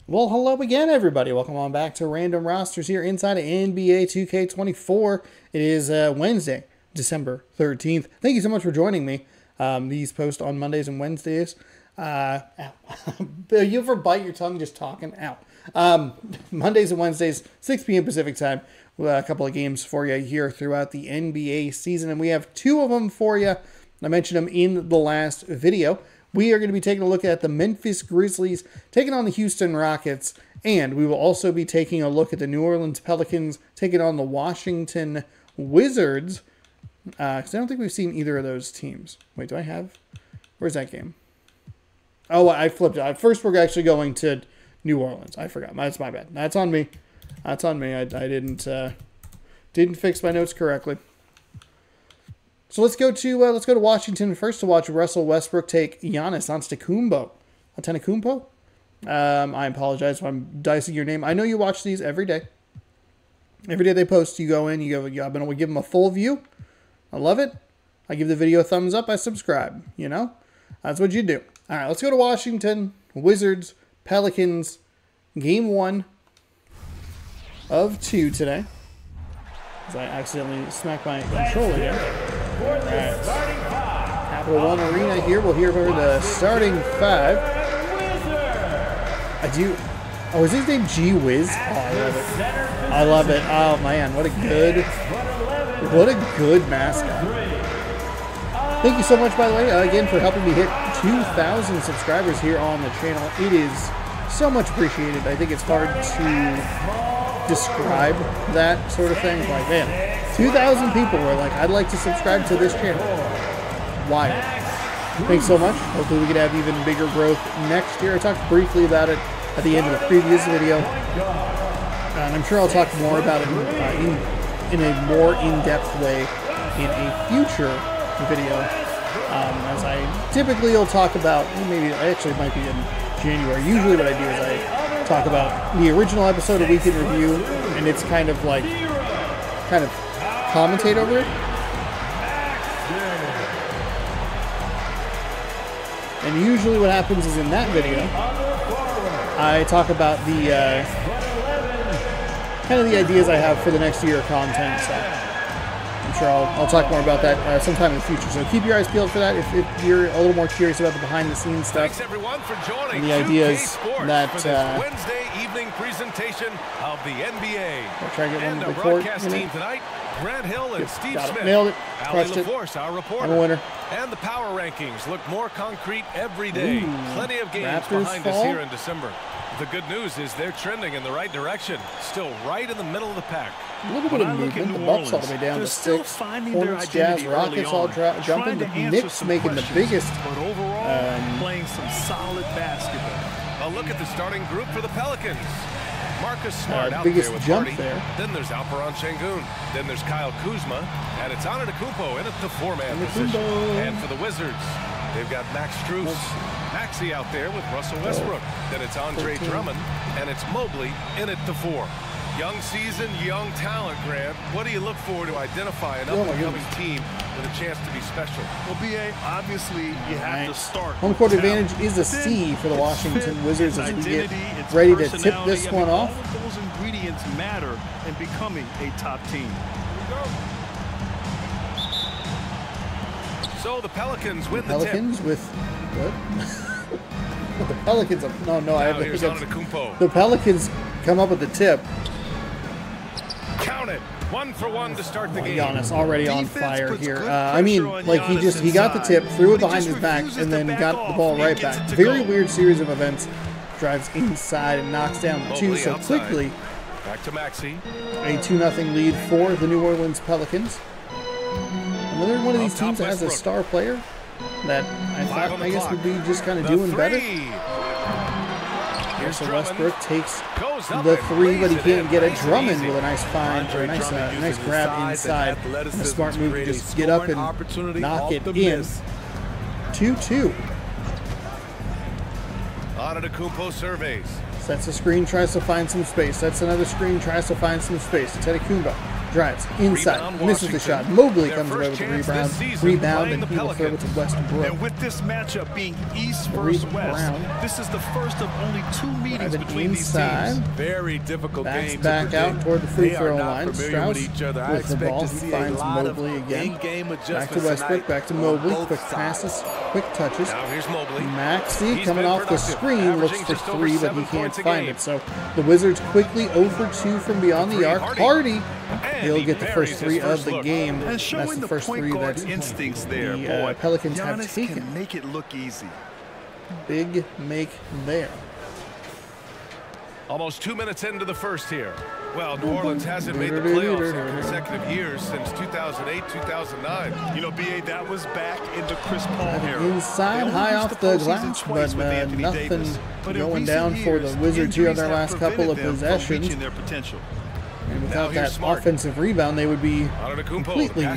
Well, hello again, everybody. Welcome on back to Random Rosters here inside of NBA 2K24. It is Wednesday, December 13th. Thank you so much for joining me. These post on Mondays and Wednesdays. Ow. You ever bite your tongue just talking? Ow. Mondays and Wednesdays, 6 p.m. Pacific time. A couple of games for you here throughout the NBA season, and we have two of them for you. I mentioned them in the last video. We are going to be taking a look at the Memphis Grizzlies taking on the Houston Rockets, and we will also be taking a look at the New Orleans Pelicans taking on the Washington Wizards, because I don't think we've seen either of those teams. Wait, do I have? Where's that game? Oh, I flipped it. First, we're actually going to New Orleans. I forgot. That's my bad. That's on me. That's on me. I didn't fix my notes correctly. So let's go to Washington first to watch Russell Westbrook take Giannis Antetokounmpo. I apologize if I'm dicing your name. I know you watch these every day. Every day they post, you go in, you go, yeah, I'm going to give them a full view. I love it. I give the video a thumbs up. I subscribe. You know, that's what you do. All right, let's go to Washington Wizards Pelicans, game 1 of 2 today. As I accidentally smacked my controller here. Right. Capital One Arena here. We'll hear from the starting 5. Oh, is his name G Wiz? Oh, I love it. I love it. Oh man, what a good mascot. Thank you so much, by the way, again for helping me hit 2,000 subscribers here on the channel. It is so much appreciated. I think it's hard to describe that sort of thing. Like, man, 2,000 people were like, I'd like to subscribe to this channel. Why? Thanks so much. Hopefully we can have even bigger growth next year. I talked briefly about it at the end of the previous video. And I'm sure I'll talk more about it in a more in-depth way in a future video. As I typically will talk about, maybe actually it might be in January. Usually what I do is I talk about the original episode of Week in Review, and it's kind of commentate over it. And usually what happens is in that video, I talk about the kind of the ideas I have for the next year of content. So I'm sure I'll talk more about that sometime in the future. So keep your eyes peeled for that if you're a little more curious about the behind-the-scenes stuff. Thanks everyone for joining and the ideas that for this Wednesday evening presentation of the NBA. I'll try to get one and to the record broadcast team tonight. Grant Hill and Steve Got it. Smith. Nailed it. Ali Crushed it. LaForce, our reporter. I'm a winner. And the power rankings look more concrete every day. Ooh, Plenty of games Raptors behind us here in December. The good news is they're trending in the right direction. Still right in the middle of the pack. A little bit of movement. The Bucks all the way down to 6. Hornets, Jazz, Rockets all jumping. The Knicks making the biggest. But overall, playing some solid basketball. A look at the starting group for the Pelicans. Marcus Smart out biggest there with jump Hardy. there. Then there's Alperon Şengün. Then there's Kyle Kuzma. And it's Antetokounmpo in at the 4-man position. And for the Wizards, they've got Max Strus. Maxey out there with Russell Westbrook. Then it's Andre Drummond. And it's Mobley in at the 4. Young season, young talent, Grant. What do you look for to identify an up-and-coming team with a chance to be special? Well, BA, obviously you have to start. Home court advantage is a C for the Washington Wizards as we get ready to tip this one off. All of those ingredients matter in becoming a top team. So the Pelicans win the Pelicans tip. with what? The Pelicans. No, I have here's Antetokounmpo. the Pelicans come up with the tip. Count it. 1 for 1 to start the game. Giannis already on fire here. I mean, like he got the tip, threw it behind his back, and then got the ball right back. Very weird series of events. Drives inside and knocks down the 2 so quickly. Back to Maxey. A 2-0 lead for the New Orleans Pelicans. Another one of these teams that has a star player that I guess would be just kind of doing better. So Westbrook takes the 3, but he can't get it. Drummond with a nice find, or a nice grab inside. And a smart move to just get up and knock it in. 2-2. Antetokounmpo surveys. Sets a screen, tries to find some space. Sets another screen, tries to find some space. Antetokounmpo Drives inside, misses the shot. Mobley comes away with the rebound, and he will throw it to Westbrook. And with this matchup being East versus West, this is the first of only 2 meetings between these teams. Very difficult game. Back out toward the free throw line. Strauss with the ball. He finds Mobley again. Back to Westbrook, back to Mobley. Quick passes, quick touches. Now here's Mobley. Maxey coming off the screen, looks for 3, but he can't find it. So the Wizards quickly 0 for 2 from beyond the arc. Hardy, he'll get the first 3 of the game. That's the first 3 that the Pelicans have taken. Can make it look easy. Big make there. Almost 2 minutes into the first here. Well, New Orleans hasn't made the playoffs in consecutive years since 2008, 2009. You know, B.A., that was back in the Chris Paul era. Inside, high off the glass, but nothing going down for the Wizards here on their last couple of possessions. And without that offensive rebound, they would be completely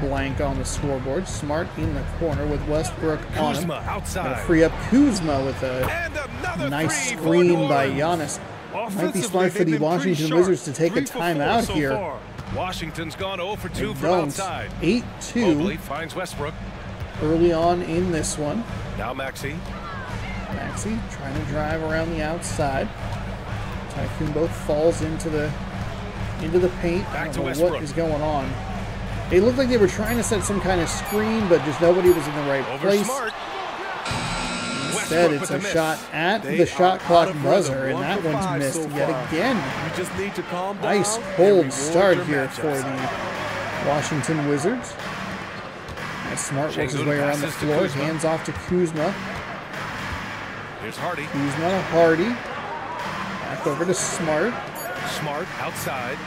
blank on the scoreboard. Smart in the corner with Westbrook on him. Gonna free up Kuzma with a nice screen by Giannis. Might be smart for the Washington Wizards to take a timeout here. Washington's gone 0 for 2 from outside. 8-2 finds Westbrook early on in this one. Now Maxey trying to drive around the outside. Tycoon both falls into the paint. I don't know what is going on. It looked like they were trying to set some kind of screen, but just nobody was in the right place. Instead, it's a shot at the shot clock buzzer, and that one's missed yet again. Nice cold start here for the Washington Wizards. Smart works his way around the floor, hands off to Kuzma. Here's Hardy. Kuzma to Hardy. Back over to Smart. Smart outside.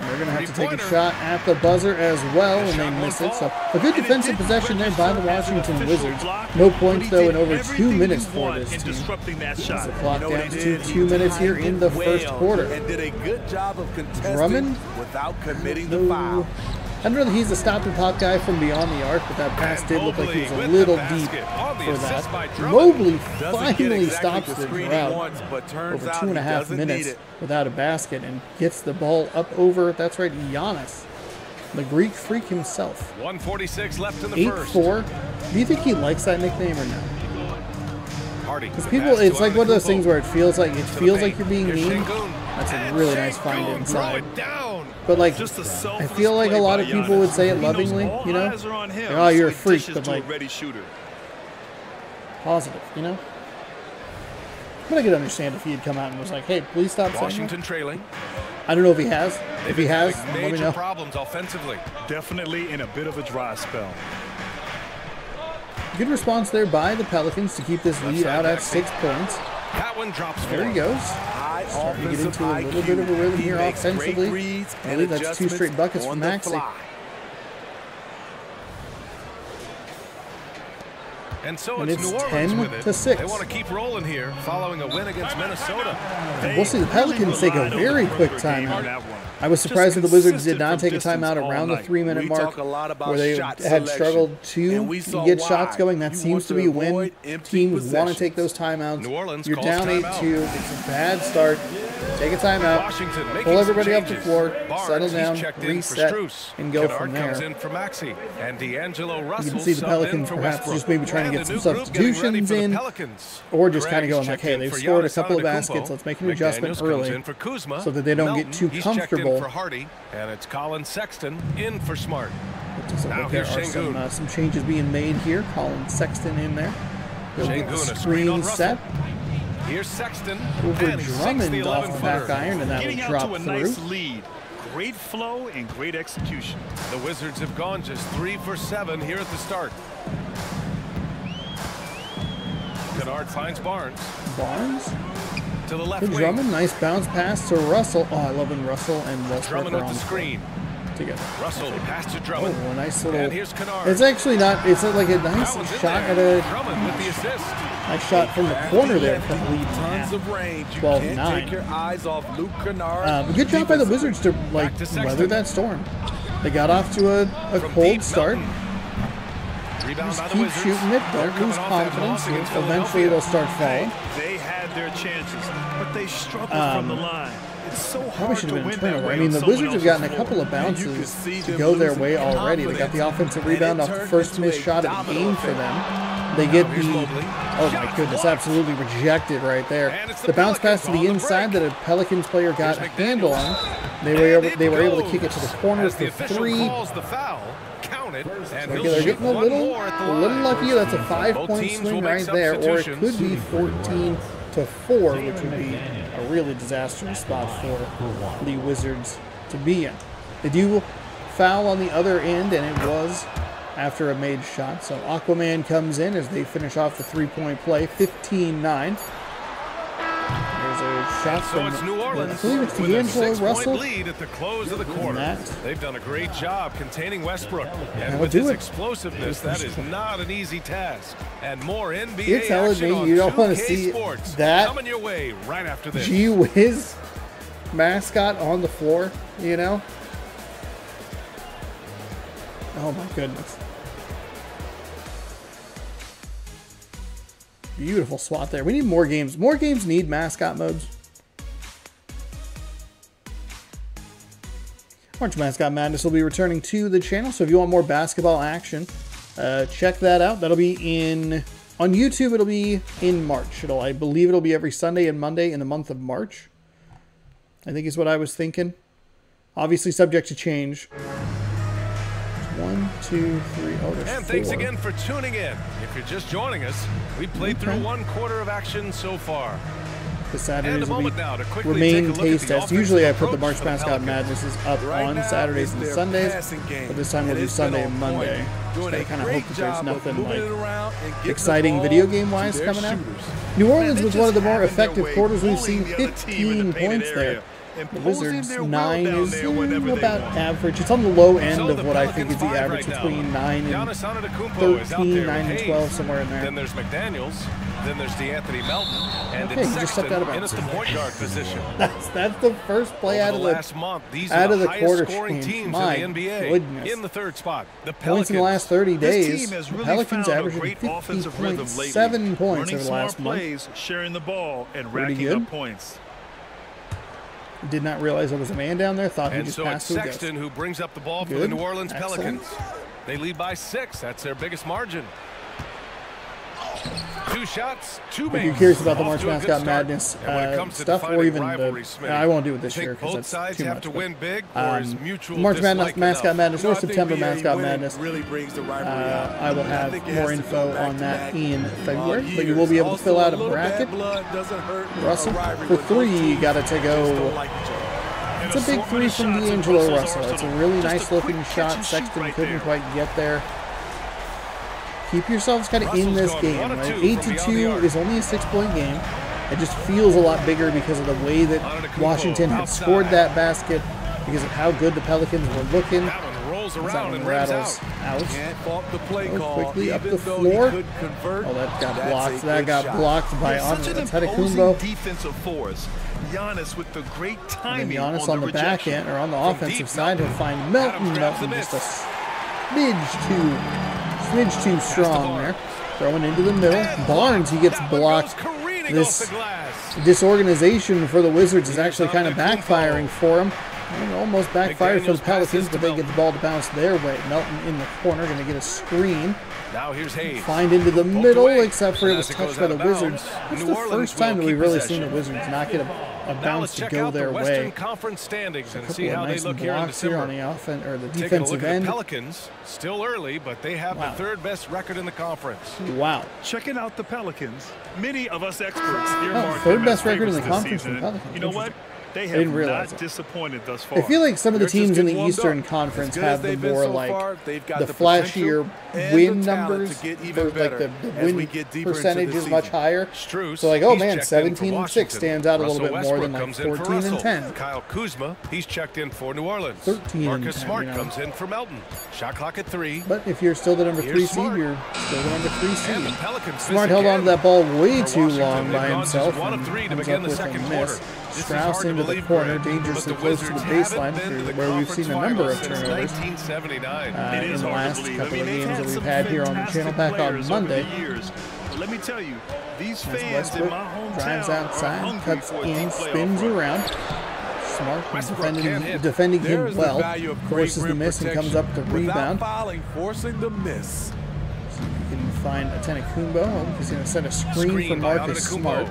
They're going to have to take a shot at the buzzer as well, and they miss it. So a good defensive possession there by the Washington Wizards. No points, though, in over 2 minutes for this team. As the clock down to 2 minutes here in the first quarter. Drummond, I don't know that he's the stop and pop guy from beyond the arc, but that pass did look like he was a little deep for that. Mobley finally stops the drought over 2.5 minutes without a basket and gets the ball up over, that's right, Giannis, the Greek freak himself. 1:46 left in the first. 8-4. Do you think he likes that nickname or no? Because people, it's like one of those things where it feels like you're being mean. That's a really nice find inside. But like, I feel like a lot of people would say it lovingly, you know? Like, oh, you're a freak, but like, positive, you know? But I could understand if he had come out and was like, hey, please stop saying Washington trailing. I don't know if he has. If he has, let me know. Problems offensively. Definitely in a bit of a dry spell. Good response there by the Pelicans to keep this lead out at 6 points. That one drops. There he goes. Starting to get into a little bit of a rhythm here offensively. I believe that's 2 straight buckets from Maxey. And so and it's New Orleans with it. 10-6. They want to keep rolling here following a win against Minnesota. And we'll see the Pelicans take a very quick timeout. I was surprised that the Wizards did not take a timeout around the 3-minute mark where they had struggled to get shots going. That seems to be when teams want to take those timeouts. You're down 8-2. It's a bad start. Take a timeout. Pull everybody off the floor. Settle down. Reset. And go from there. You can see the Pelicans perhaps just maybe trying to get some substitutions in, or just kind of going like, hey, they've scored a couple of baskets. Let's make an adjustment early so that they don't get too comfortable. For Hardy, and it's Colin Sexton in for Smart. Now there are some changes being made here. Colin Sexton in there. He'll get the screen set. Here's Sexton over Drummond off the back iron, and that will drop through. Nice lead. Great flow and great execution. The Wizards have gone just 3 for 7 here at the start. Kennard finds Barnes. To the left wing. Drummond, nice bounce pass to Russell. Oh, I love when Russell and Westbrook are on the screen together. Russell pass to Drummond. Oh, a nice little. And here's Kennard. It's actually not. It's like a nice shot at a. Drummond with the assist. Nice shot from the corner there from lead. Tons of range. 12-9. Take your eyes off Luke Kennard. Good job by the Wizards to weather that storm. They got off to a cold start. Rebound Just by the keep Wizards. shooting it. They're Don't coming lose off that confidence. loss against Eventually, Philadelphia. they'll start falling. They had their chances, but they struggled from the line. It's so Probably hard should to have been a win that turnover. way I mean, on the someone Wizards have else's gotten a floor. couple of And you could bounces see to them go their losing way already. They got the offensive rebound off the first missed shot of the game for them. They get the, oh my goodness, absolutely rejected right there. The bounce pass to the inside that a Pelicans player got a handle on. They were able to kick it to the corner for three. They're getting a little lucky. That's a 5-point swing right there, or it could be 14-4, which would be a really disastrous spot for the Wizards to be in. They do foul on the other end, and it was after a made shot. So Aquaman comes in as they finish off the three-point play, 15-9. There's a shot from, it's New Orleans I believe it's with a D'Angelo 6-point Russell. lead at the close of the quarter. They've done a great job containing Westbrook. And with his explosiveness, that is not an easy task. And more NBA You're telling action me on you don't want to 2K see Sports that coming your way right after this. Gee whiz mascot on the floor, you know? Oh my goodness. Beautiful swat there. We need more games. More games need mascot modes. March Mascot Madness will be returning to the channel, so if you want more basketball action, check that out. That'll be on YouTube. It'll be in March. I believe it'll be every Sunday and Monday in the month of March, I think is what I was thinking. Obviously subject to change. 1, 2, 3. Oh, there's and 4. thanks again for tuning in. If you're just joining us, we've played through one quarter of action so far. The Saturdays will be now to remain taste test. Usually I put the March approach for Mascot the Madnesses up on Saturdays and Sundays, but this time we'll do Sunday and Monday. Just gotta kind of hope that there's nothing like exciting video game wise coming out. New Orleans was one of the more effective quarters we've seen. 15 points there. The Wizards 9 is about average. It's on the low end of what I think is the average, between 9 and 13, 9 and 12, somewhere in there. Then there's McDaniels. Then there's DeAnthony Melton, and Okay, it's he just stepped Sexton out of in at the point guard position. That's the first play out of the last month, these are the quarter scoring change. teams My in the NBA. goodness. In the third spot, the Points in the last 30 This days. team has The really Pelicans found a averaging great offensive rhythm lately. 50.7 points Running over the smart last month. plays, sharing the ball, and Pretty racking good. up points. Did not realize there was a man down there. Thought he And just so it's passed to a Sexton who brings up the ball for Good. the New Orleans Excellent. Pelicans. They lead by 6. That's their biggest margin. 2 shots, 2 If makes. you're curious about the Off March to a good Mascot start. Madness And when it comes to stuff, or defining even rivalry, the, Smith, I won't do it this you year think because both that's sides too have much. to but, win big, or is mutual March Madness, dislike Mascot enough? Madness, or I think September BA Mascot winning Madness. really brings the rivalry out. I will think have it has more to info go on that back-to-back, in February, but you years. will be able to fill out a Also, little bracket. bad blood doesn't hurt a Russell rivalry for when both 3 teams got it to just go. don't like each other. It's a big 3 from D'Angelo Russell. It's a really nice looking shot. Sexton couldn't quite get there. Keep yourselves kind of in this game, right? 8-2 is only a 6-point game. It just feels a lot bigger because of the way that Washington had scored that basket, because of how good the Pelicans were looking. That one rolls That around one and rims rattles out. out. Can't fault the play call. Quickly up even the though floor. he couldn't convert, Oh, that got that's blocked. a That good got shot. blocked by Such an imposing Antetokounmpo. defensive force. Giannis with the great And timing Giannis on the back rejection. end, or on the From offensive deep, side, he'll find Melton. Adams grabs the Melton just miss. a smidge too strong there. Throwing into the middle. Barnes, he gets That one blocked. goes careening This off the glass. disorganization for the Wizards is actually kind of backfiring for them. And almost backfired for the McDaniels Pelicans, passes to but they get the ball to bounce their way. Melton in the corner, going to get a screen. Now here's Hayes. Find into the Poked middle, away. except for it And was as touched goes by out the of bounds, Wizards. It's New the Orleans first time that will we've keep really possession. seen the Wizards not get a Now bounce let's to check go out the their Western way. Conference standings and A see couple how of they nice look here in blocks here on December. the offense or the Taking a defensive look at the end. Pelicans, still early, but they have Wow. the 3rd best record in the conference. Wow. Checking out the Pelicans, many of us experts Oh, earmarked third them best as record in the favorites this conference for the season. Pelicans. You know what? They have didn't realize not that. disappointed thus far. I feel like some of the They're just teams in the getting warmed Eastern up. Conference As good have as the they've been more so like far, they've got the the flashier potential and win the talent numbers, to get even for, like better the as we win get deeper into percentage the is much season. higher. Strus, So like, oh he's man, checked in for 17 and 6 Washington. stands out a little Russell bit more than Westbrook like comes in for 14 and Russell. 10. Kyle Kuzma, he's checked in for New Orleans. 13 and Marcus 10, Smart you know. comes in for Melton. Shot clock at 3. But if you're still the number Here's 3 seed, Smart. you're still the number 3 And the seed. Pelicans Smart miss held on to again. that ball way For too Washington, long they've by gone just himself 1 and of 3 to comes begin up the with second a quarter. miss. This is Strauss hard to into the corner, dangerously close to the baseline, where we've seen a number of turnovers in the last couple of games that we've had here on the channel back on Monday. Let me tell you, these As fans in Westbrook my hometown drives are outside, hungry cuts for a in, deep playoff spins run. around. Smart defending him well, forces the miss and comes up the rebound. Forcing the miss. You can find Antetokounmpo. He's going to set a screen for Marcus Smart.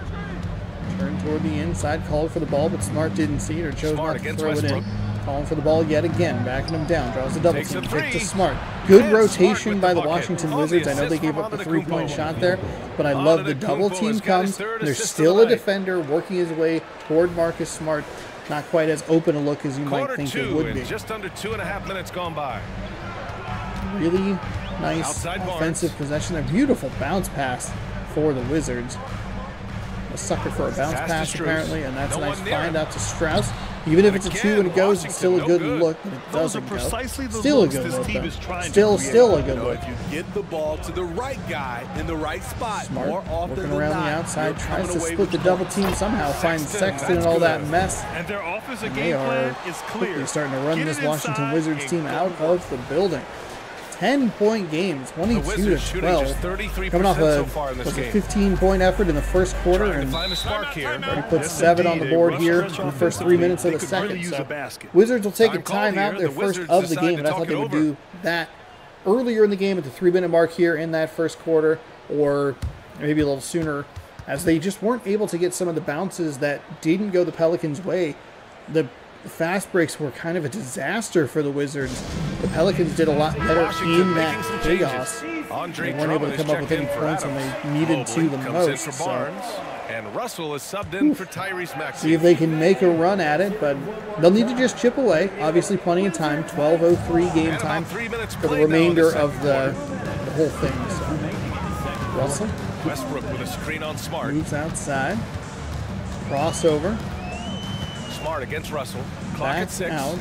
Turn toward the inside, called for the ball, but Smart didn't see it or chose not to throw it in. Calling for the ball yet again, backing him down, draws a double team, kick to Smart. Good rotation by the Washington Wizards. I know they gave up the three-point shot there, but I love the double team comes. There's still a defender working his way toward Marcus Smart. Not quite as open a look as you might think it would be. Just under 2.5 minutes gone by. Really nice offensive possession. A beautiful bounce pass for the Wizards. A sucker for a bounce pass apparently, and that's a nice find out to Strauss. Even if it's a 2 and it goes, it's still a good look, but it doesn't go. Still a good look, though. Still a good look. If you get the ball to the right guy in the right spot, Smart, more often working than around not, the outside, you're tries to coming away split the with double points. team somehow, finds Sexton and all that mess. And their offensive And they game are plan is clear. quickly starting to run Get this it Washington inside Wizards and team go out for it. of the building. 10-point game, 22-12. 33% Coming off so far in a this game. 15-point effort in the first quarter, Trying to and find a spark here. already put 7 on the board here in the first 3 minutes of the second. So Wizards will take a timeout, their first of the game, but I thought they would do that earlier in the game at the 3-minute mark here in that first quarter, or maybe a little sooner, as they just weren't able to get some of the bounces that didn't go the Pelicans' way. The fast breaks were kind of a disaster for the Wizards. The Pelicans did a lot better in that chaos. They weren't able to come up with any points when they needed to the most. So And Russell is subbed in for Tyrese Maxey. see if they can make a run at it, but they'll need to just chip away. Obviously plenty of time, 12:03 game time for the remainder of the whole thing. So Russell Westbrook with a screen on Smart. moves outside, crossover, Smart against Russell. Clock at back 6. out.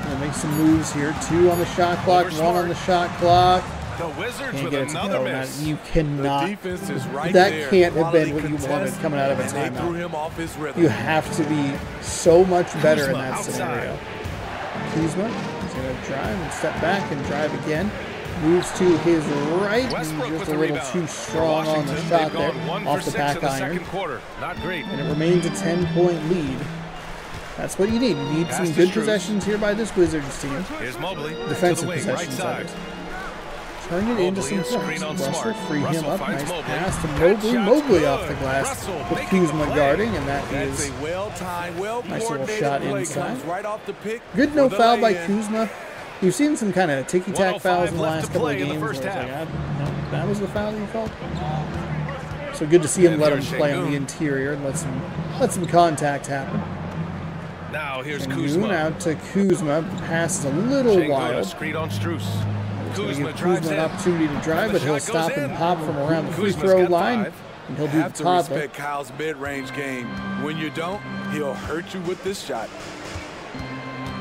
Gonna make some moves here. 2 on the shot clock, 1 on the shot clock. The Wizards Can't with get it to another go. miss. You The cannot. defense is right That there. can't have been Quality what you contest, wanted coming out of a and they threw timeout. him off his rhythm. You have to be so much better in Kuzma that outside. scenario. Kuzma is going to drive and step back and drive again. Moves to his right, Westbrook and with just a the little rebound. too strong on the Washington, shot they've there, gone 1 off for the 6 back in the iron. second quarter. Not great. And it remains a 10-point lead. That's what you need. You need Pass some to good Strus. possessions here by this Wizards team. Here's Mobley. Defensive to the wing, possessions, right that side. is. Turn it into some Mobley, a screen points. on Russell Smart. free him Russell up. finds Nice Mobley. pass to That Mobley. shot's Mobley good. off the glass Russell with making the Kuzma play. guarding, and that That's is a well-timed, nice little well-coordinated shot play. inside. Comes right off the pick. good. No for the foul by lay-in. Kuzma. We've seen some kind of ticky-tack fouls in the left last to couple of play in the games. first Where it's like, half. no, that was the foul that you called. So good to see him And let him there's play on Şengün. the interior and let some contact happen. Now here's Şengün Kuzma. out to Kuzma. Pass is a little Şengün, a wild. screen on Strus. Gonna Kuzma give drives Kuzma an in. opportunity to drive, And but the he'll shot goes stop and in. pop from around the free Kuzma's throw got line, 5. and he'll do Have the to toddler. respect Kyle's mid-range game. When you don't, he'll hurt you with this shot.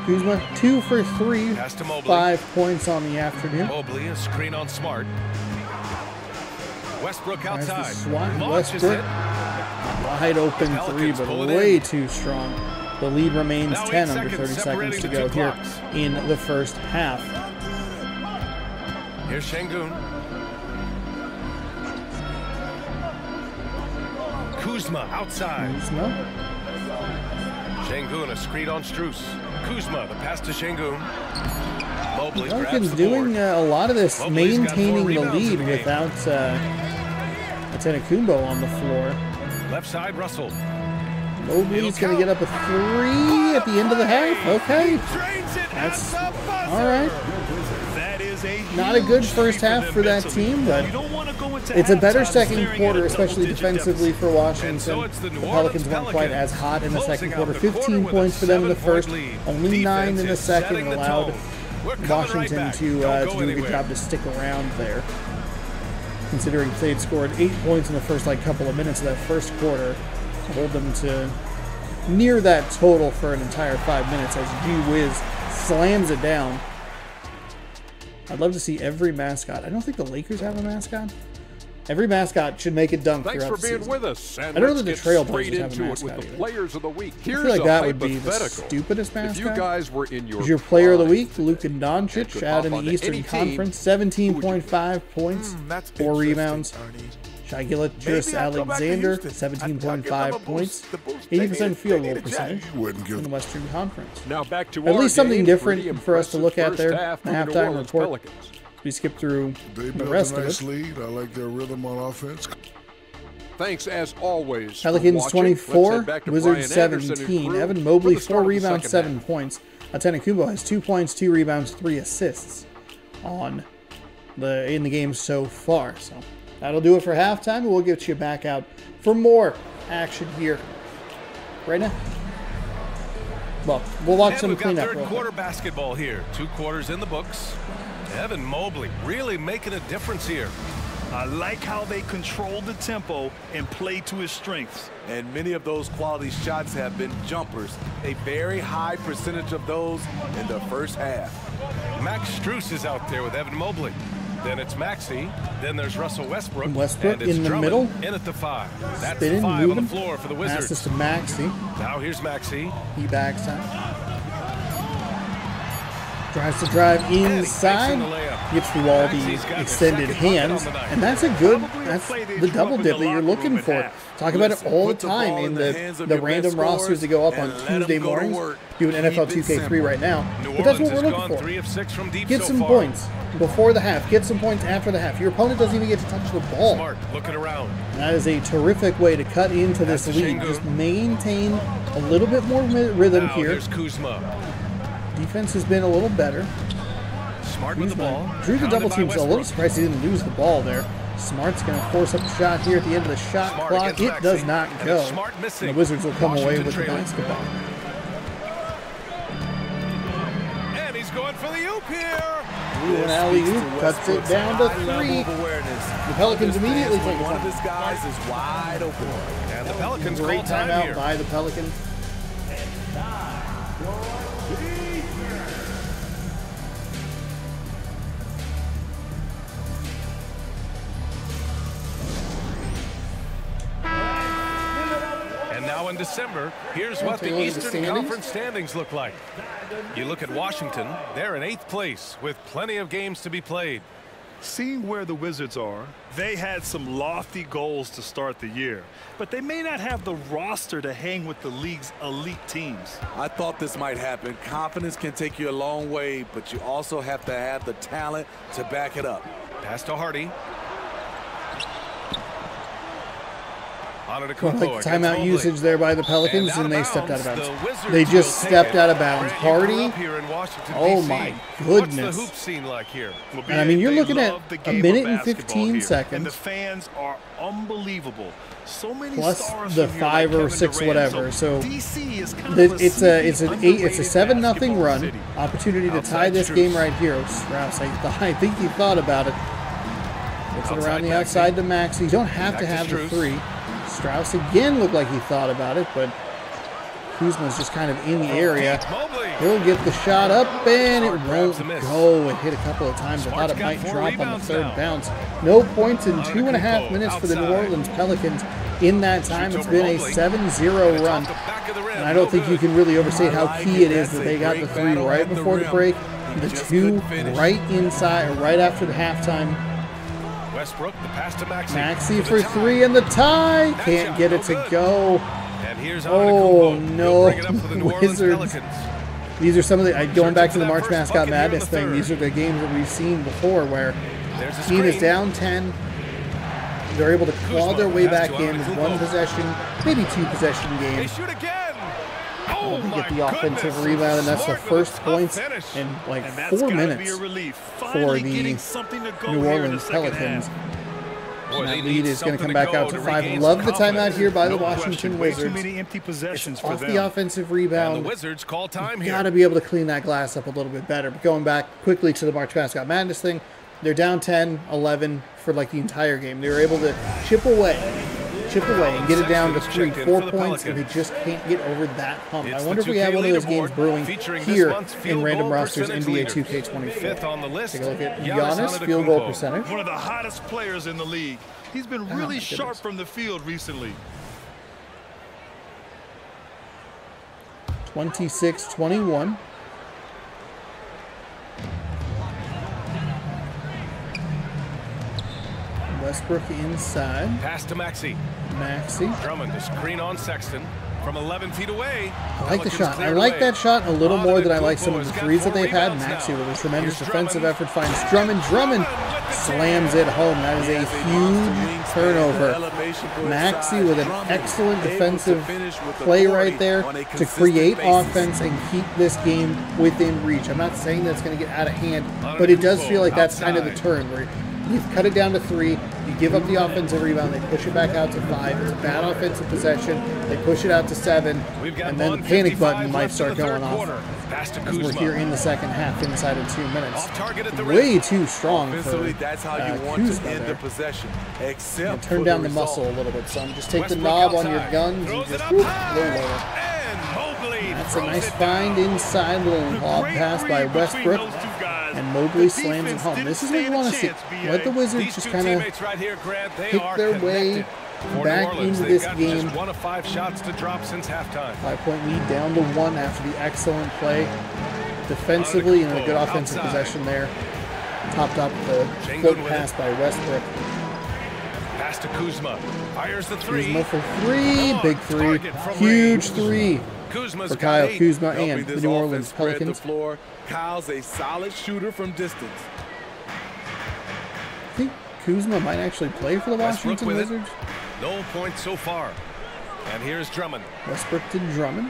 Kuzma 2 for 3, Pass to Mobley. 5 points on the afternoon. Mobley, a screen on Smart. Westbrook As the outside. swat, Launches Westbrook, it. wide open Pelicans 3, but pull it way in. too strong. The lead remains Now 10 8 under 30 seconds seconds to separating go the two here clocks. in the first half. Here's Şengün. Kuzma outside. Kuzma, Şengün, a screen on Strus. Kuzma, the pass to Şengün. Mobley grabs Pelicans the doing board. a lot of this, Mobley's got 4 maintaining the rebounds in lead the game. without Antetokounmpo on the floor. Left side, Russell. Mobley's going to get up a 3 at the end of the half. Okay. Drains it That's at the buzzer. all right. That is Not a huge good first key half them for that mentally. team, but You don't want to go into it's a better halftime second staring quarter, at a especially double-digit defensively for Washington. And so it's the New The Pelicans Orleans weren't quite as Pelicans hot in the second closing out quarter. the quarter 15 with a points for them in the 7-point first, lead. only 9 in the Defense is second, setting and the allowed tone. We're coming Washington right back. to Don't go do a good anywhere. job to stick around there. Considering they'd scored 8 points in the first couple of minutes of that first quarter, to hold them to near that total for an entire 5 minutes as G-Wiz slams it down. I'd love to see every mascot. I don't think the Lakers have a mascot. Every mascot should make a dunk Thanks throughout for the being season. with us. I don't know that the Trailblazers have a mascot with the either. players of the week. I Here's feel like a that would be the hypothetical. stupidest mascot. If you guys were in your Your player of the prime week, Luka Doncic, could out in hop the onto Eastern any team, Conference, 17.5 points, 4 rebounds. Shai Gilgeous-Alexander, 17.5 points, 80% field goal percentage in the Western Conference. Now back to At our least something game. different Pretty for us to look at impressive there. first The half for the New halftime Orleans report. Pelicans. We skip through They the built rest a of nice it. lead. I like their rhythm on offense. Thanks as always. for Pelicans watching. 24, Let's head back to Wizards Brian Anderson and 17. crew Evan for Mobley, the 4 start of the rebounds, second 7 half. points. Antetokounmpo has 2 points, 2 rebounds, 3 assists in the game so far. So that'll do it for halftime, and we'll get you back out for more action here right now. Well, we'll watch And some we've got cleanup. third real quarter quick. basketball here. 2 quarters in the books. Evan Mobley really making a difference here. I like how they control the tempo and play to his strengths. And many of those quality shots have been jumpers. A very high percentage of those in the first half. Max Strus is out there with Evan Mobley. Then it's Maxey. Then there's Russell Westbrook. Westbrook and it's in the Drummond middle. In at the 5. That's Spinning, 5 on moving. the floor for the Wizards. Passes to Maxey. Now here's Maxey. He backs out. Tries to drive inside. Gets through all the extended hands. And that's the double dip that you're looking for. Talk about it all the time in the random rosters that go up on Tuesday mornings. Doing NFL 2K3 right now. But that's what we're looking for. 3 of 6 from deep Get so some far. points before the half. Get some points after the half. Your opponent doesn't even get to touch the ball. Smart looking around. And that is a terrific way to cut into this That's the lead. Şengün. Just maintain a little bit more rhythm Now here. here's Kuzma. Defense has been a little better. Smart with the ball. Drew the Pounded double by teams. A little Westbrook. surprised he didn't lose the ball there. Smart's going to force up a shot here at the end of the shot Smart clock. against It Maxey. does not And go. it's Smart missing. And the Wizards will come away Washington with the trailing. basketball. And he's going for the oop here. Ooh, an alley-oop cuts it down to 3. The Pelicans immediately take One of it. his guys is wide open. And the Pelicans call Great time timeout here. by the Pelicans. And now in December, here's what take a the look at the Eastern standings. Conference standings look like. You look at Washington, they're in 8th place with plenty of games to be played. Seeing where the Wizards are, they had some lofty goals to start the year, but they may not have the roster to hang with the league's elite teams. I thought this might happen. Confidence can take you a long way, but you also have to have the talent to back it up. Pass to Hardy. Well, like timeout usage there by the Pelicans, and they stepped out of bounds. They They just stepped out of bounds. Hardy, oh my goodness. What's the hoop scene like here? And I mean, you're They looking at love the a game minute of and basketball 15 here, and the seconds, fans are unbelievable. So many plus stars the from here, 5 like or Kevin 6 Durant. whatever. So DC is kind of it's a 7-0 basketball run. city. Opportunity to tie Outside this Strus. game right here. Strauss, I think he thought about it. Puts it around the outside to Max. You don't have to have the 3. Strauss again looked like he thought about it, but Kuzma's just kind of in the area. He'll get the shot up, and it won't go. It hit a couple of times. I thought it might drop on the third bounce. No points in 2.5 minutes for the New Orleans Pelicans. In that time, it's been a 7-0 run. And I don't think you can really overstate how key it is that they got the 3 right before the break, the 2 right inside, or right after the halftime. Westbrook, the pass to Maxey. Maxey for 3 and the tie. Can't get it to go. And here's Oh, Antetokounmpo. no. He'll bring it up for the New Orleans Wizards. Pelicans. These are some of the, going back to the that March first Mascot bucket here in Madness the thing, third. these are the games that we've seen before where There's a team is screen. down 10. They're able to claw their way back in with 1 possession, maybe 2 possession They games. shoot again. Oh, To my get the offensive goodness. rebound, and that's the Smart with a first tough points finish. in like And that's 4 gotta minutes be a relief. for Finally the getting something to go New here in the Orleans second Pelicans. half. Boy, And they that need lead is going to come something back go out to to 5. regain Love some the timeout confidence. here by the No Washington question. Way too Wizards. many empty possessions for Off them. the offensive And rebound. the Wizards call time Got to here. be able to clean that glass up a little bit better. But going back quickly to the March Mascot Madness thing, they're down 10-11 for like the entire game. They were able to chip away and get it down to 3, 4 points, and they just can't get over that hump. It's I the wonder if we have 2K one of those games leaderboard brewing featuring this here month's in field Random goal Rosters percentage NBA leaders. 2K24. Fifth on the list, Take a look at Giannis Giannis, field goal Antetokounmpo. percentage. One of the hottest players in the league. He's been really sharp from the field recently. 26-21. Westbrook inside. Pass to Maxey. Drummond to screen on Sexton from 11 feet away. I like the shot. I like that shot a little more than I like some of the threes that they've had. Maxey with a tremendous defensive effort finds Drummond. Drummond slams it home. That is a huge turnover. Maxey with an excellent defensive play right there to create offense and keep this game within reach. I'm not saying that's going to get out of hand, but it does feel like that's kind of the turn where you cut it down to 3, you give up the offensive rebound, they push it back out to 5. It's a bad offensive possession. They push it out to 7, and then the panic button might start going off. As we're here in the second half, inside of 2 minutes. Way too strong for that's how you want to end the possession. Except turn down the muscle a little bit, son. Just take the knob on your guns and just whoop, lower. That's a nice find inside, little lob pass by Westbrook. And Mobley slams it home. This is what you want to see. Let the Wizards just kind of pick their way back into this game. 1 of 5 shots to drop since halftime. 5-point lead down to 1 after the excellent play defensively and a good offensive possession there. Topped up the float pass by Westbrook. Pass to Kuzma. Fires the 3. Kuzma for 3. Big 3. Huge 3 for Kyle Kuzma and the New Orleans Pelicans. Kyle's a solid shooter from distance. I think Kuzma might actually play for the Washington Wizards. No points so far. And here's Drummond. Westbrook to Drummond.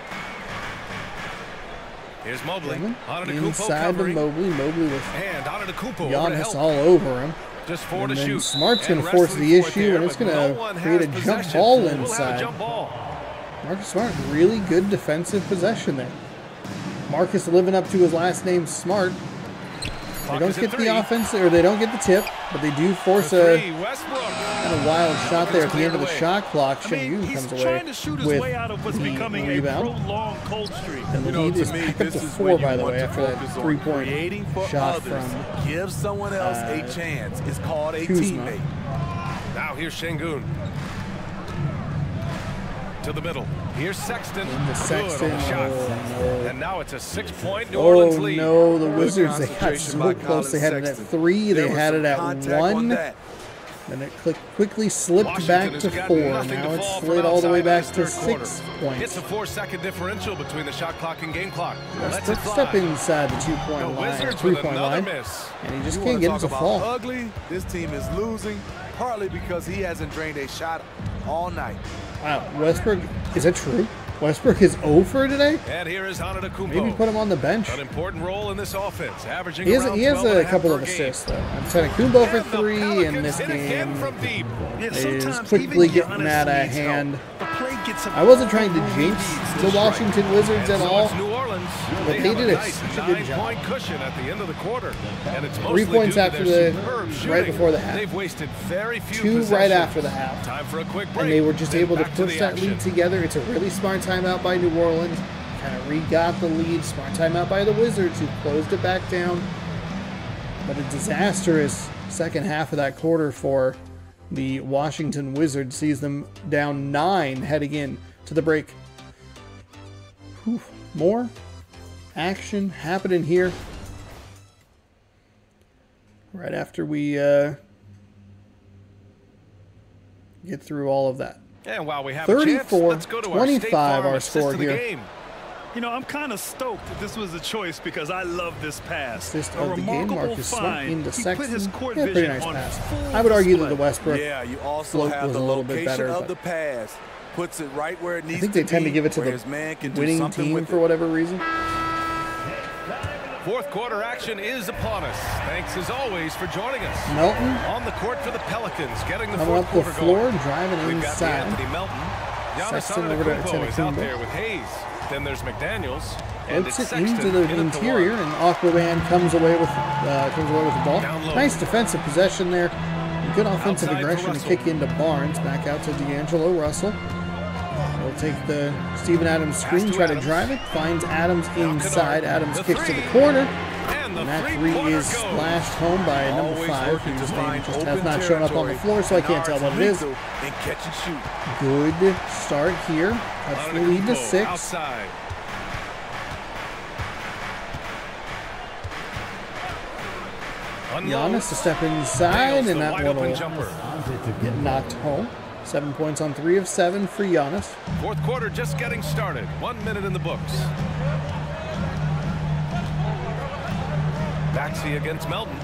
Here's Mobley. Inside to Mobley. Mobley with Giannis all over him. Just 4 to shoot. Smart's going to force the issue, and it's going to create a jump ball inside. Marcus Smart, really good defensive possession there. Marcus living up to his last name, Smart. They don't get the offense, or they don't get the tip, but they do force a kind of wild shot there at the end of the shot clock. Shengun comes away with the rebound. And the lead is back up to 4, by the way, after that 3-point shot from give someone else a chance. It's called a Kuzma. teammate. Now here's Shengun. To the middle. Here's Sexton. Sexton. And now it's a 6-point New Orleans lead. Oh, no, the Wizards, they got so close. They had it at 3. They had it at 1. Then it quickly slipped back to 4. Now it's slid all the way back to 6 points. It's a 4-second differential between the shot clock and game clock. Let's step inside the 2-point line, 3-point line, and he just can't get it to fall. Ugly. This team is losing, partly because he hasn't drained a shot all night. Wow, Westbrook, is that true? Westbrook is 0 for today? And here is Antetokounmpo. Maybe put him on the bench. An important role in this offense, averaging he has a couple of assists, though. Antetokounmpo for 3 in this game is quickly getting out of hand. I wasn't trying to jinx the Washington Wizards at all, but they did such a good job. Cushion at the end of the quarter, and it's 3 points after right before the half. They've wasted very few 2 right after the half. Time for a quick break. And they were just able to push that lead together. It's a really smart timeout by New Orleans. Kind of re-got the lead. Smart timeout by the Wizards, who closed it back down. But a disastrous second half of that quarter for the Washington Wizards sees them down 9 heading in to the break. Whew. More action happening here right after we get through all of that. And while we have 34-25 our score here. Game. You know, I'm kind of stoked that this was a choice because I love this pass. Assist of the game, Marcus Smart into Sexton. Yeah, pretty nice pass. I would argue that the Westbrook float was a little bit better. Of the pass puts it right where it needs I think they tend to give it to the winning team for whatever reason. Fourth quarter action is upon us. Thanks as always for joining us. Melton on the court for the Pelicans, getting the coming fourth up the quarter floor, going. driving We've inside. got Anthony Melton. Sexton over to Antetokounmpo is out there Antetokounmpo. with Hayes. Then there's McDaniels. And Floats it's it into Sexton the in interior, and Aquaman comes away with the ball. Nice defensive possession there. Good offensive aggression to kick into Barnes. Back out to D'Angelo Russell. We'll take the Steven Adams screen, try to drive it. Finds Adams inside. Adams kicks to the corner. And that three is splashed home by number 5, whose name just has not shown up on the floor, so I can't tell what it is. Good start here. That's the lead to 6. Outside. Giannis to step inside, and that one will get knocked home. 7 points on 3 of 7 for Giannis. Fourth quarter just getting started. 1 minute in the books. Maxey against Melton.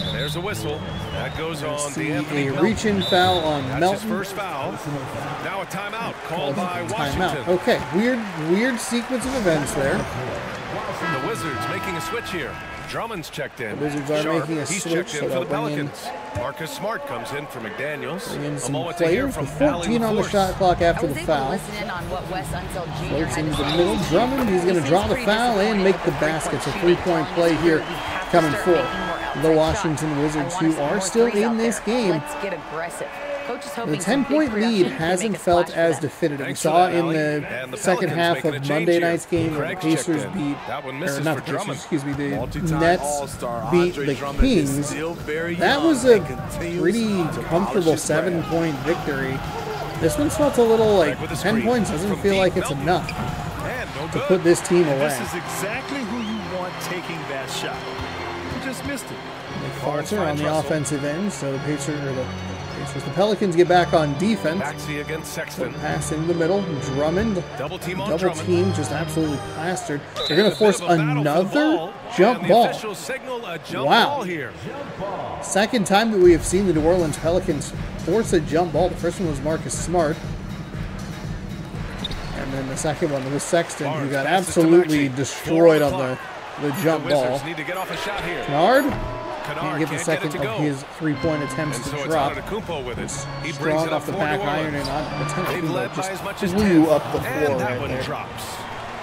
And there's a whistle. That goes on a reach-in foul on Melton. That's his first foul. Now a timeout called by Washington. Timeout. Okay, weird sequence of events there. The Wizards making a switch here. Drummond's checked in. The Wizards are making a He's switch, checked in so for the they'll bring in, Pelicans. Marcus Smart comes in for McDaniels. bring in some players with 14 on the shot clock after the foul. Floats into the middle. Drummond, he's going to draw the foul and make the basket. It's a 3-point play here coming for the Washington Wizards, who are still in this game. The 10-point lead hasn't felt as definitive. We saw in the second half of Monday night's game where the Pacers beat, or not the Pacers, excuse me, the Nets beat the Kings. That was a pretty comfortable 7-point victory. This one felt a little like 10 points doesn't feel like it's enough to put this team away. This is exactly who you want taking that shot. You just missed it. Falter on the offensive end, so the Pelicans get back on defense. Maxey against Sexton. Pass in the middle. Drummond. Double team just absolutely plastered. They're going to force another jump ball. Wow. Second time that we have seen the New Orleans Pelicans force a jump ball. The first one was Marcus Smart. And then the second one was Sexton, who got absolutely destroyed on the jump ball. Kennard can't get the second of his 3-point attempts to drop. Strong off the back iron, and Antetokounmpo just flew up the floor right there.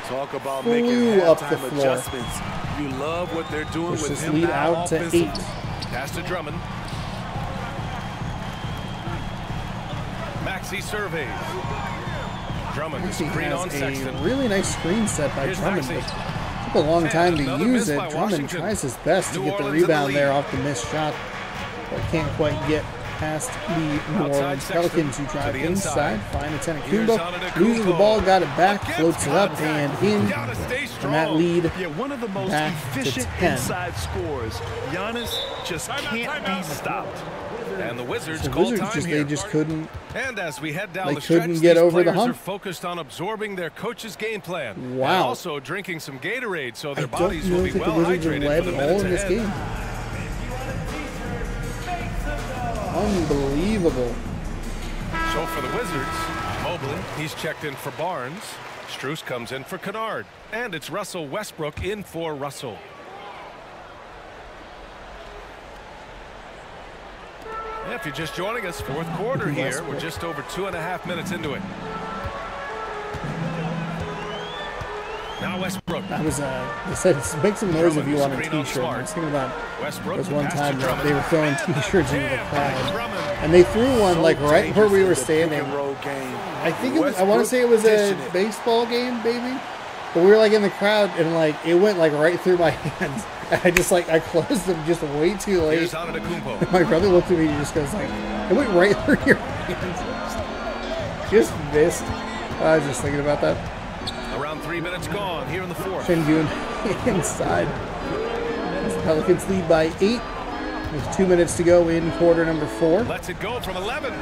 Talk about Flew up the floor. Adjustments. You love what they're doing Push with this him lead now out to 8. Pass to Drummond. Maxey surveys. Drummond screen on Sexton. A really nice screen set by Drummond. A long time to use it. Drummond tries his best to get the rebound there off the missed shot, but can't quite get past the New Orleans Pelicans, who drive inside. Find Antetokounmpo, loses the ball, got it back, floats it up and in, and that lead one of the most efficient inside scores. Giannis just can't be stopped. And the Wizards they just couldn't. And as we head down the stretch, get over the hump. Are focused on absorbing their coach's game plan. Wow. And also drinking some Gatorade so their bodies will be well hydrated led for the all minutes in this ahead. Game. Unbelievable. So for the Wizards, Mobley, he's checked in for Barnes. Strus comes in for Kennard. And it's Russell Westbrook in for Russell. If you're just joining us, fourth quarter here. We're just over 2.5 minutes into it. Now Westbrook. That was they said make some noise if you want a t-shirt. I was thinking about there was one time that they were throwing t-shirts into the crowd, and they threw one like right where we were standing. I think I want to say it was a baseball game, maybe. But we were like in the crowd, and like it went like right through my hands. I closed them just way too late. My brother looked at me and just goes like, it went right through your hands. Just missed. I was just thinking about that. Around 3 minutes gone here in the fourth. Şengün inside. The Pelicans lead by 8. With 2 minutes to go in quarter number 4. Lets it go from 11.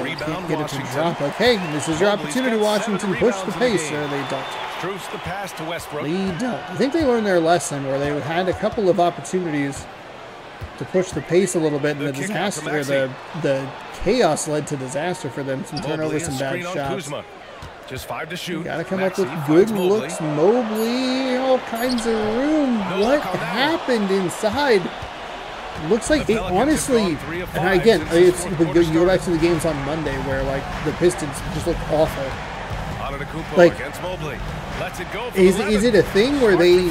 Rebound, get it to drop. Okay, this is your opportunity, Washington. Push the pace, or they don't. Strus the pass to Westbrook. They don't. I think they learned their lesson where they had a couple of opportunities to push the pace a little bit, and the disaster, the chaos led to disaster for them. Some turnovers, some bad shots. Just 5 to shoot. Got to come up with good looks. Mobley, all kinds of room. What happened inside? Looks like it honestly, and again, you go back to the games on Monday where like the Pistons just looked awful. Like, is it a thing where they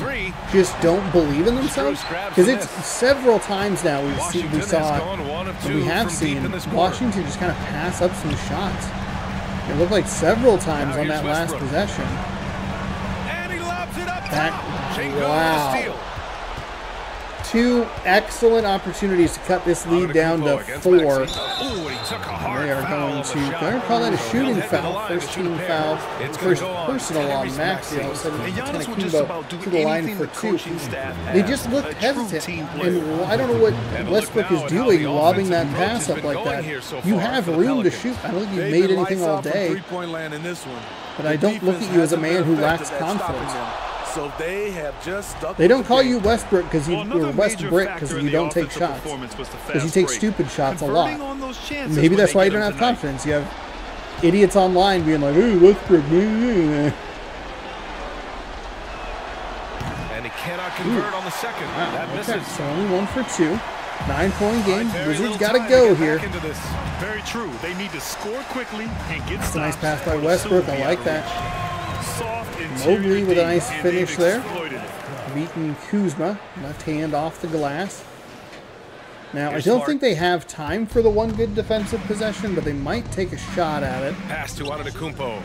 just don't believe in themselves? Because it's several times now we have seen Washington just kind of pass up some shots. It looked like several times on that last possession. And he lobs it up Wow. Two excellent opportunities to cut this lead down to 4. They are going to call that a shooting foul. First team foul. First personal on Maxi. Sending Antetokounmpo to the line for 2. They just looked hesitant. And I don't know what Westbrook is doing, lobbing that pass up like that. You have room to shoot. I don't think you've made anything all day. But I don't look at you as a man who lacks confidence. So they have just stuck. They don't call you Westbrook because you or Westbrick because you don't take shots. Because you take stupid shots a lot. Maybe that's why you don't have confidence. You have idiots online being like, "Ooh, Westbrook." And he cannot convert on the second. Wow, That misses. So only 1 for 2. 9-point game. Wizards got to go here. Very true. They need to score quickly and get That's a nice pass by Westbrook. I like that. Mobley with a nice finish there. Beating Kuzma. Left hand off the glass. Now, I don't think they have time for the one good defensive possession, but they might take a shot at it. Pass to Antetokounmpo.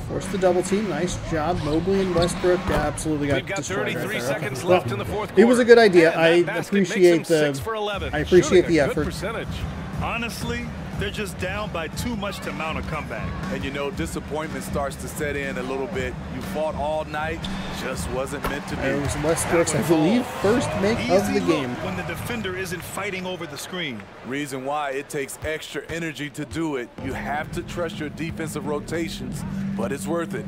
Force the double team. Nice job. Mobley and Westbrook absolutely got destroyed. 33 right seconds there. left in the fourth quarter. It was a good idea. And I that appreciate the 6 for 11. the effort. Percentage. Honestly, they're just down by too much to mount a comeback. And you know, disappointment starts to set in a little bit. You fought all night, just wasn't meant to be. It was Westbrook's, I believe, first make of the game. When the defender isn't fighting over the screen. Reason why it takes extra energy to do it. You have to trust your defensive rotations, but it's worth it.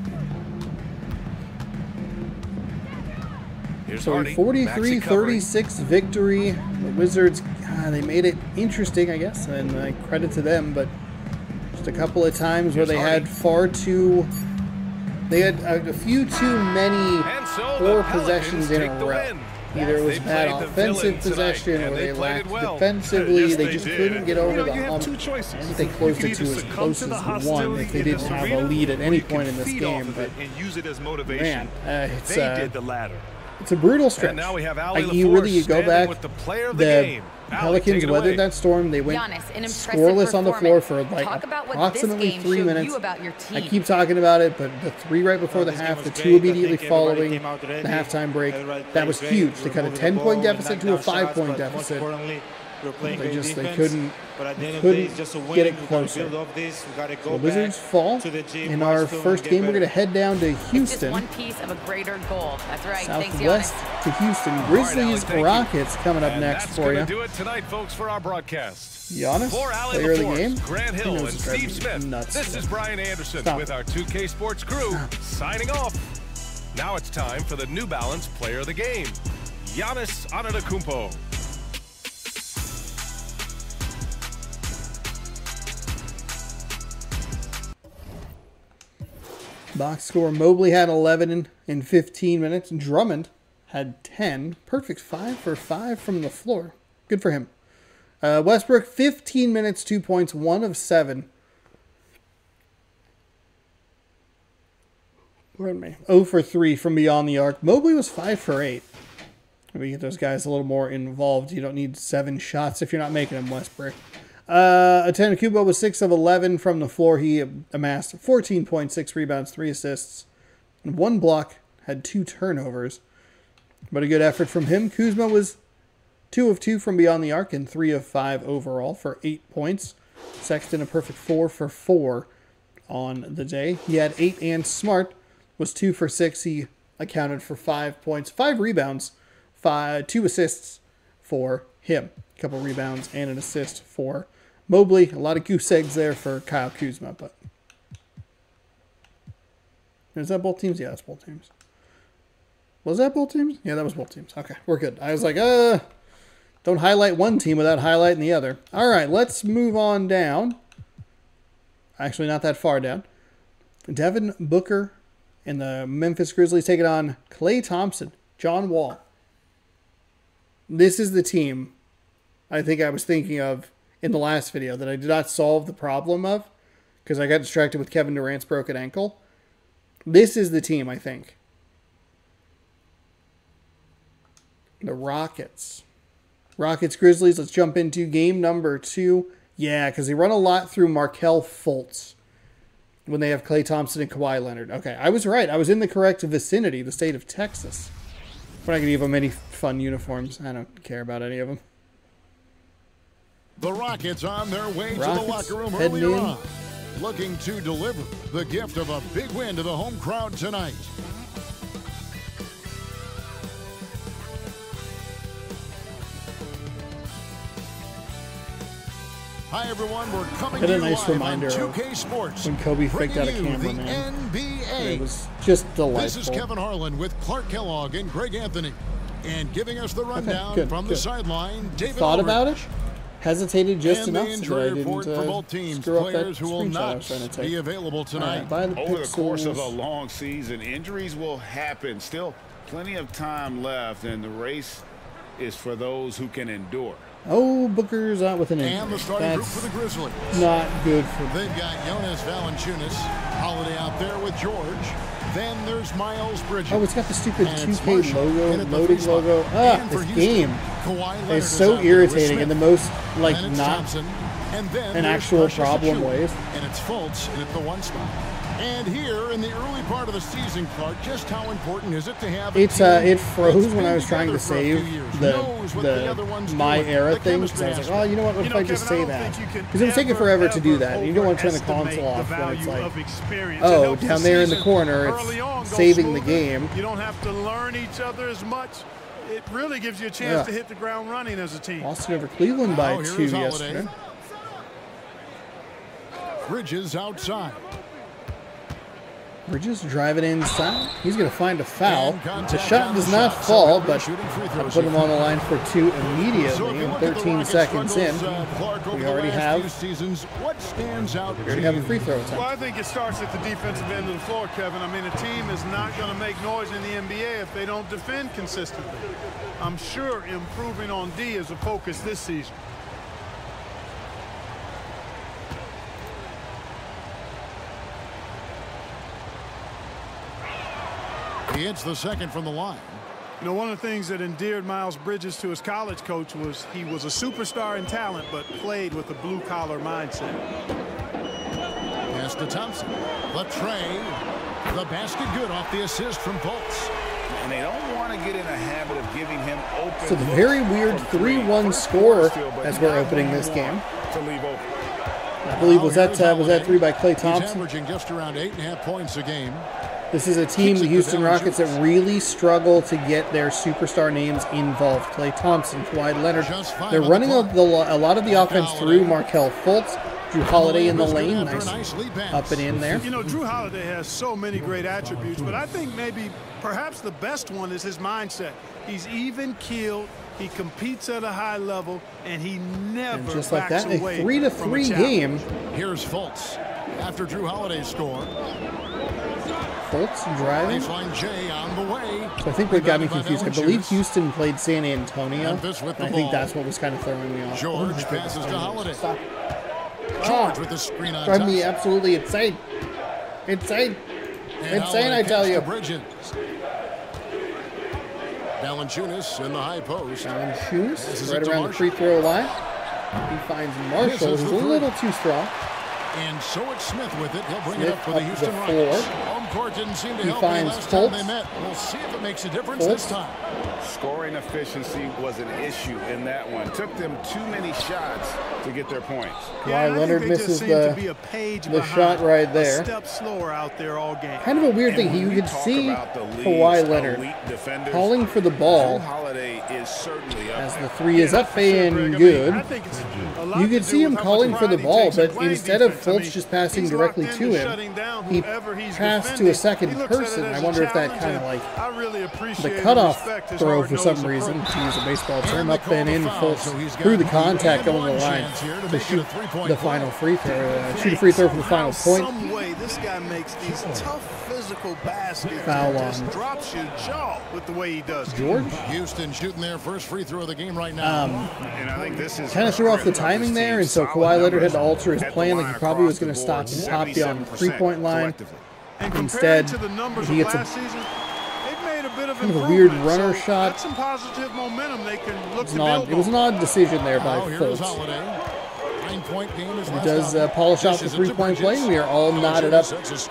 So a 43-36 victory. The Wizards, they made it interesting, I guess, and credit to them, but just a couple of times where they had they had a few too many poor possessions in a row. Either it was bad offensive possession or they lacked defensively. They just couldn't get over the hump. I think they closed it to as close as 1 if they didn't have a lead at any point in this game. But man, it's a brutal stretch. Now we have you go back. The Pelicans weathered that storm. They went scoreless on the floor for like approximately 3 minutes. I keep talking about it, but the 3 right before the half, the 2 immediately following the halftime break, that was huge. They cut a 10-point deficit to a 5-point deficit. They couldn't get it closer. The Wizards fall. In our first game, we're going to head down to Houston. One piece of a greater goal. That's right. Southwest to Houston. Grizzlies, Rockets coming up next for you. Do it tonight, folks, for our broadcast. Giannis, player of the game. Grant Hill and Steve Smith. This is Brian Anderson with our 2K Sports crew signing off. Now it's time for the New Balance player of the game, Giannis Antetokounmpo. Box score, Mobley had 11 in 15 minutes. Drummond had 10. Perfect 5 for 5 from the floor. Good for him. Westbrook, 15 minutes, 2 points, 1 of 7. Pardon me. 0 for 3 from beyond the arc. Mobley was 5 for 8. We get those guys a little more involved. You don't need 7 shots if you're not making them, Westbrook. Antetokounmpo was 6 of 11 from the floor. He amassed 14 points, 6 rebounds, 3 assists, and 1 block, had 2 turnovers. But a good effort from him. Kuzma was 2 of 2 from beyond the arc and 3 of 5 overall for 8 points. Sexton a perfect 4 for 4 on the day. He had 8, and Smart was 2 for 6. He accounted for 5 points, 5 rebounds, 2 assists for him. A couple rebounds and an assist for Mobley. A lot of goose eggs there for Kyle Kuzma, but is that both teams? Yeah, that's both teams. Was that both teams? Yeah, that was both teams. Okay, we're good. I was like, don't highlight one team without highlighting the other. All right, let's move on down. Actually, not that far down. Devin Booker and the Memphis Grizzlies taking on Klay Thompson, John Wall. This is the team I think I was thinking of in the last video that I did not solve the problem of because I got distracted with Kevin Durant's broken ankle. This is the team, I think. The Rockets. Rockets, Grizzlies, let's jump into game number 2. Yeah, because they run a lot through Markelle Fultz. when they have Klay Thompson and Kawhi Leonard. Okay, I was right. I was in the correct vicinity, the state of Texas. We're not going to give them any fun uniforms. I don't care about any of them. The Rockets on their way to the locker room earlier on, looking to deliver the gift of a big win to the home crowd tonight. Hi everyone, we're coming to you live on 2K Sports. When Kobe faked out a cameraman. It was just delightful. This is Kevin Harlan with Clark Kellogg and Greg Anthony, and giving us the rundown from the sideline. David thought Ulrich. about it, hesitated just and enough the so injury that I report didn't for both teams, screw up that players who will screenshot I not was trying to take. be available tonight. Over the course of a long season, injuries will happen. Still plenty of time left, and the race is for those who can endure. Oh, Booker's out with an injury. And the starting group for the Grizzlies. Not good for them. They've got Jonas Valanciunas, Holiday out there with George. Then there's Miles Bridges. Oh, it's got the stupid 2K logo, loading logo. Ah, this game is so irritating in the most, like, not an actual problem ways. And it's Fultz at the 1 spot. And here in the early part of the season, Clark, just how important is it to have a team it froze when I was trying to save knows what the other one's my doing. era The thing, because I was like, oh, you know what if I just say Kevin, that? Because it would take it forever to do that, and you don't want to turn the console off when it's like, oh, down there in the corner, it's saving the game. You don't have to learn each other as much. It really gives you a chance to hit the ground running as a team. Boston over Cleveland by 2 yesterday. Bridges outside. Bridges driving inside. He's going to find a foul. The shot does not fall, but I'll put him on the line for 2 immediately. And 13 seconds in, we already have a free throw attempt. Well, I think it starts at the defensive end of the floor, Kevin. I mean, a team is not going to make noise in the NBA if they don't defend consistently. I'm sure improving on D is a focus this season. He hits the second from the line. You know, one of the things that endeared Miles Bridges to his college coach was he was a superstar in talent, but played with a blue-collar mindset. Pass to Thompson. The tray. The basket good off the assist from Fultz. And they don't want to get in a habit of giving him open. So the very weird 3-1 score as we're opening this game. To leave open. I believe was that 3 by Klay Thompson. He's averaging just around 8.5 points a game. This is a team, the Houston Rockets, that really struggle to get their superstar names involved. Klay Thompson, Kawhi Leonard. They're running a lot of the offense through Markelle Fultz. Drew Holiday in the lane. Nice up and in there. You know, Drew Holiday has so many great attributes, but I think perhaps the best one is his mindset. He's even-keeled. He competes at a high level, and he never and just like backs that, away a 3-3 game. Here's Fultz after Drew Holiday's score. Fultz driving. Baseline J on the way. So I think what got me confused, I believe Houston played San Antonio. I think that's what was kind of throwing me off. George passes to Holiday. Stop. George with the screen on Drive me absolutely insane. Insane. Insane, I tell you. Valanciunas in the high post. Valanciunas right around the free throw line. He finds Marshall, who's a little too strong. And so it's Smith with it. He'll bring it up for the Houston Rockets. Home court didn't seem to help me last time they met. We'll see if it makes a difference this time. Scoring efficiency was an issue in that one. Took them too many shots to get their points. Kawhi Leonard misses the shot right there. A step slower out there all game. Kind of a weird thing. You could see Kawhi Leonard calling for the ball as the 3 is up and good. You could see him calling for the ball, but instead of Fultz just passing directly to him, he passed to a second person. I wonder if that kind of like the cutoff throw for some reason, to use a baseball term, up and in Fultz through the contact on the line to shoot the final free throw, shoot a free throw for the final point. Some way this guy makes these tough physical baskets. Foul that on. just drops your jaw with the way he does. George. Houston shooting their first free throw of the game right now. And I think this is kind of threw off the timing there, and so Kawhi Leonard had to alter his plan. Like he probably was going to stop and top you on the 3-point line. Instead, he gets a kind of a weird runner shot. Some positive momentum they can look it was an odd decision there by Fultz. 9-point game is He does polish off the three-point play. We are all knotted up at 6.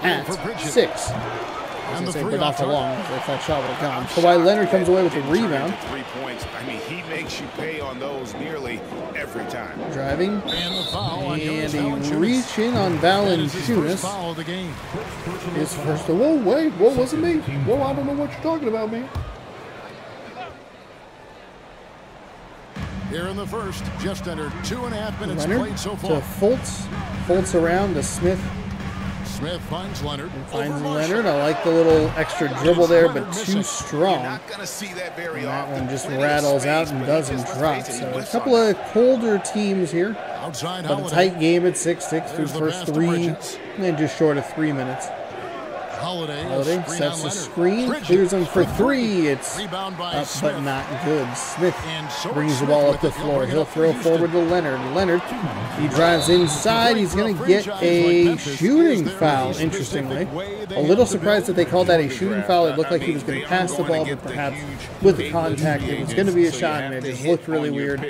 But not for long, if that shot would have gone. Kawhi Leonard comes away with a rebound. 3 points. I mean, he makes you pay on those nearly every time. Driving. And a reach in on Valanciunas. His first. Whoa, wait. Whoa, wasn't me. Whoa, I don't know what you're talking about, man. Here in the first, just under 2.5 minutes Leonard played so far. To Fultz. Fultz around to Smith. Smith finds Leonard. Finds Leonard. I like the little extra dribble there, but too strong. Not going to see that very And that often. one just rattles out and doesn't drop. So a couple of colder teams here. Outside But a tight game at 6-6 through the first 3, and just short of 3 minutes. Holiday sets the screen, clears him for 3. It's up, but not good. Smith brings the ball up the floor. He'll throw forward to Leonard. Leonard, he drives inside. He's going to get a shooting foul, interestingly. A little surprised that they called that a shooting foul. It looked like he was going to pass the ball, but perhaps with the contact, it was going to be a shot, and it just looked really weird.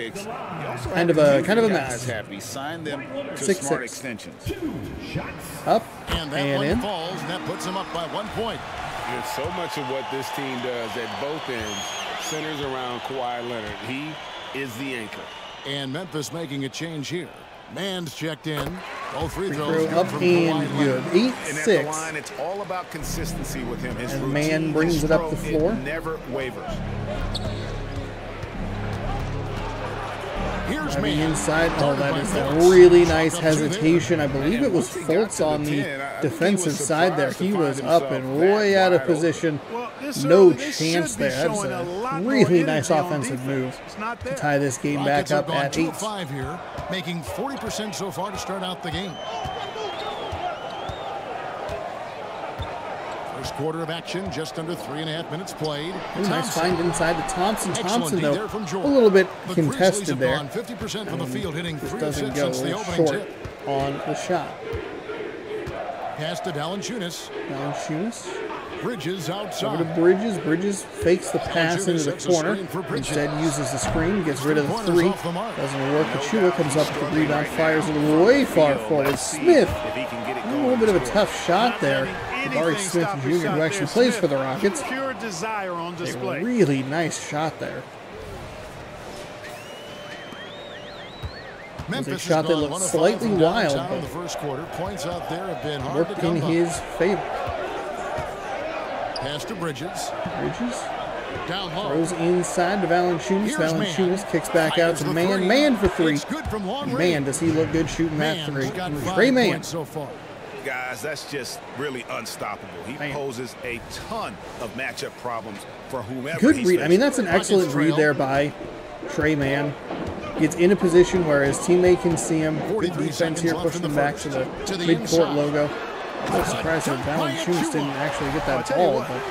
Kind of a mess. 6-6. Up And that and one in. falls, and that puts him up by 1 point. And so much of what this team does at both ends centers around Kawhi Leonard. He is the anchor. And Memphis making a change here. Mann's checked in. All free Throw throws up from and Kawhi good. Leonard. 8-6. Line, it's all about consistency with him. His And Mann brings it up the floor. Never wavers. Here's Driving Mann. inside. Oh, that is a really nice hesitation. I believe it was Fultz on the defensive side there. He was up and way out of position. No chance there. That's a really nice offensive move to tie this game back up at 8. 5 here, making 40% so far to start out the game. First quarter of action, just under 3.5 minutes played. Nice find inside to Thompson. Thompson, Excellent though, from a Jordan. little bit The contested Grizzlies there. have gone 50% from the field, hitting Just 3 of doesn't 6 go since the opening short tip. on the shot. Pass to Valanciunas. Valanciunas. Bridges Over to outside. Bridges. Bridges fakes the pass into the corner. Instead uses the screen, gets rid of the 3. Doesn't work. Achua comes up with the rebound, fires it way far forward. Smith, a little bit of a tough shot there. Barry Smith Jr., who actually plays for the Rockets. Pure desire on display. A really nice shot there. Memphis a shot that has gone looked 1 of 5 slightly from wild, downtown but in the first quarter. Points out there have been hard worked to come in by. his favor. Pass to Bridges. Bridges Down low. throws inside to Valanciunas. Here's Valanciunas Mann. kicks back out Fires to the Mann. three. Mann for 3. It's good from long Man, range. does he look good shooting that Mann's 3. got 5 Trey Mann. points so far. Guys, that's just really unstoppable. He poses a ton of matchup problems for whomever Good he's read. I mean, facing. that's an excellent read there by Trey Mann. Gets in a position where his teammate can see him. Good defense here, pushing him back to the midcourt logo. I'm surprised that Valanciunas didn't actually get that ball, but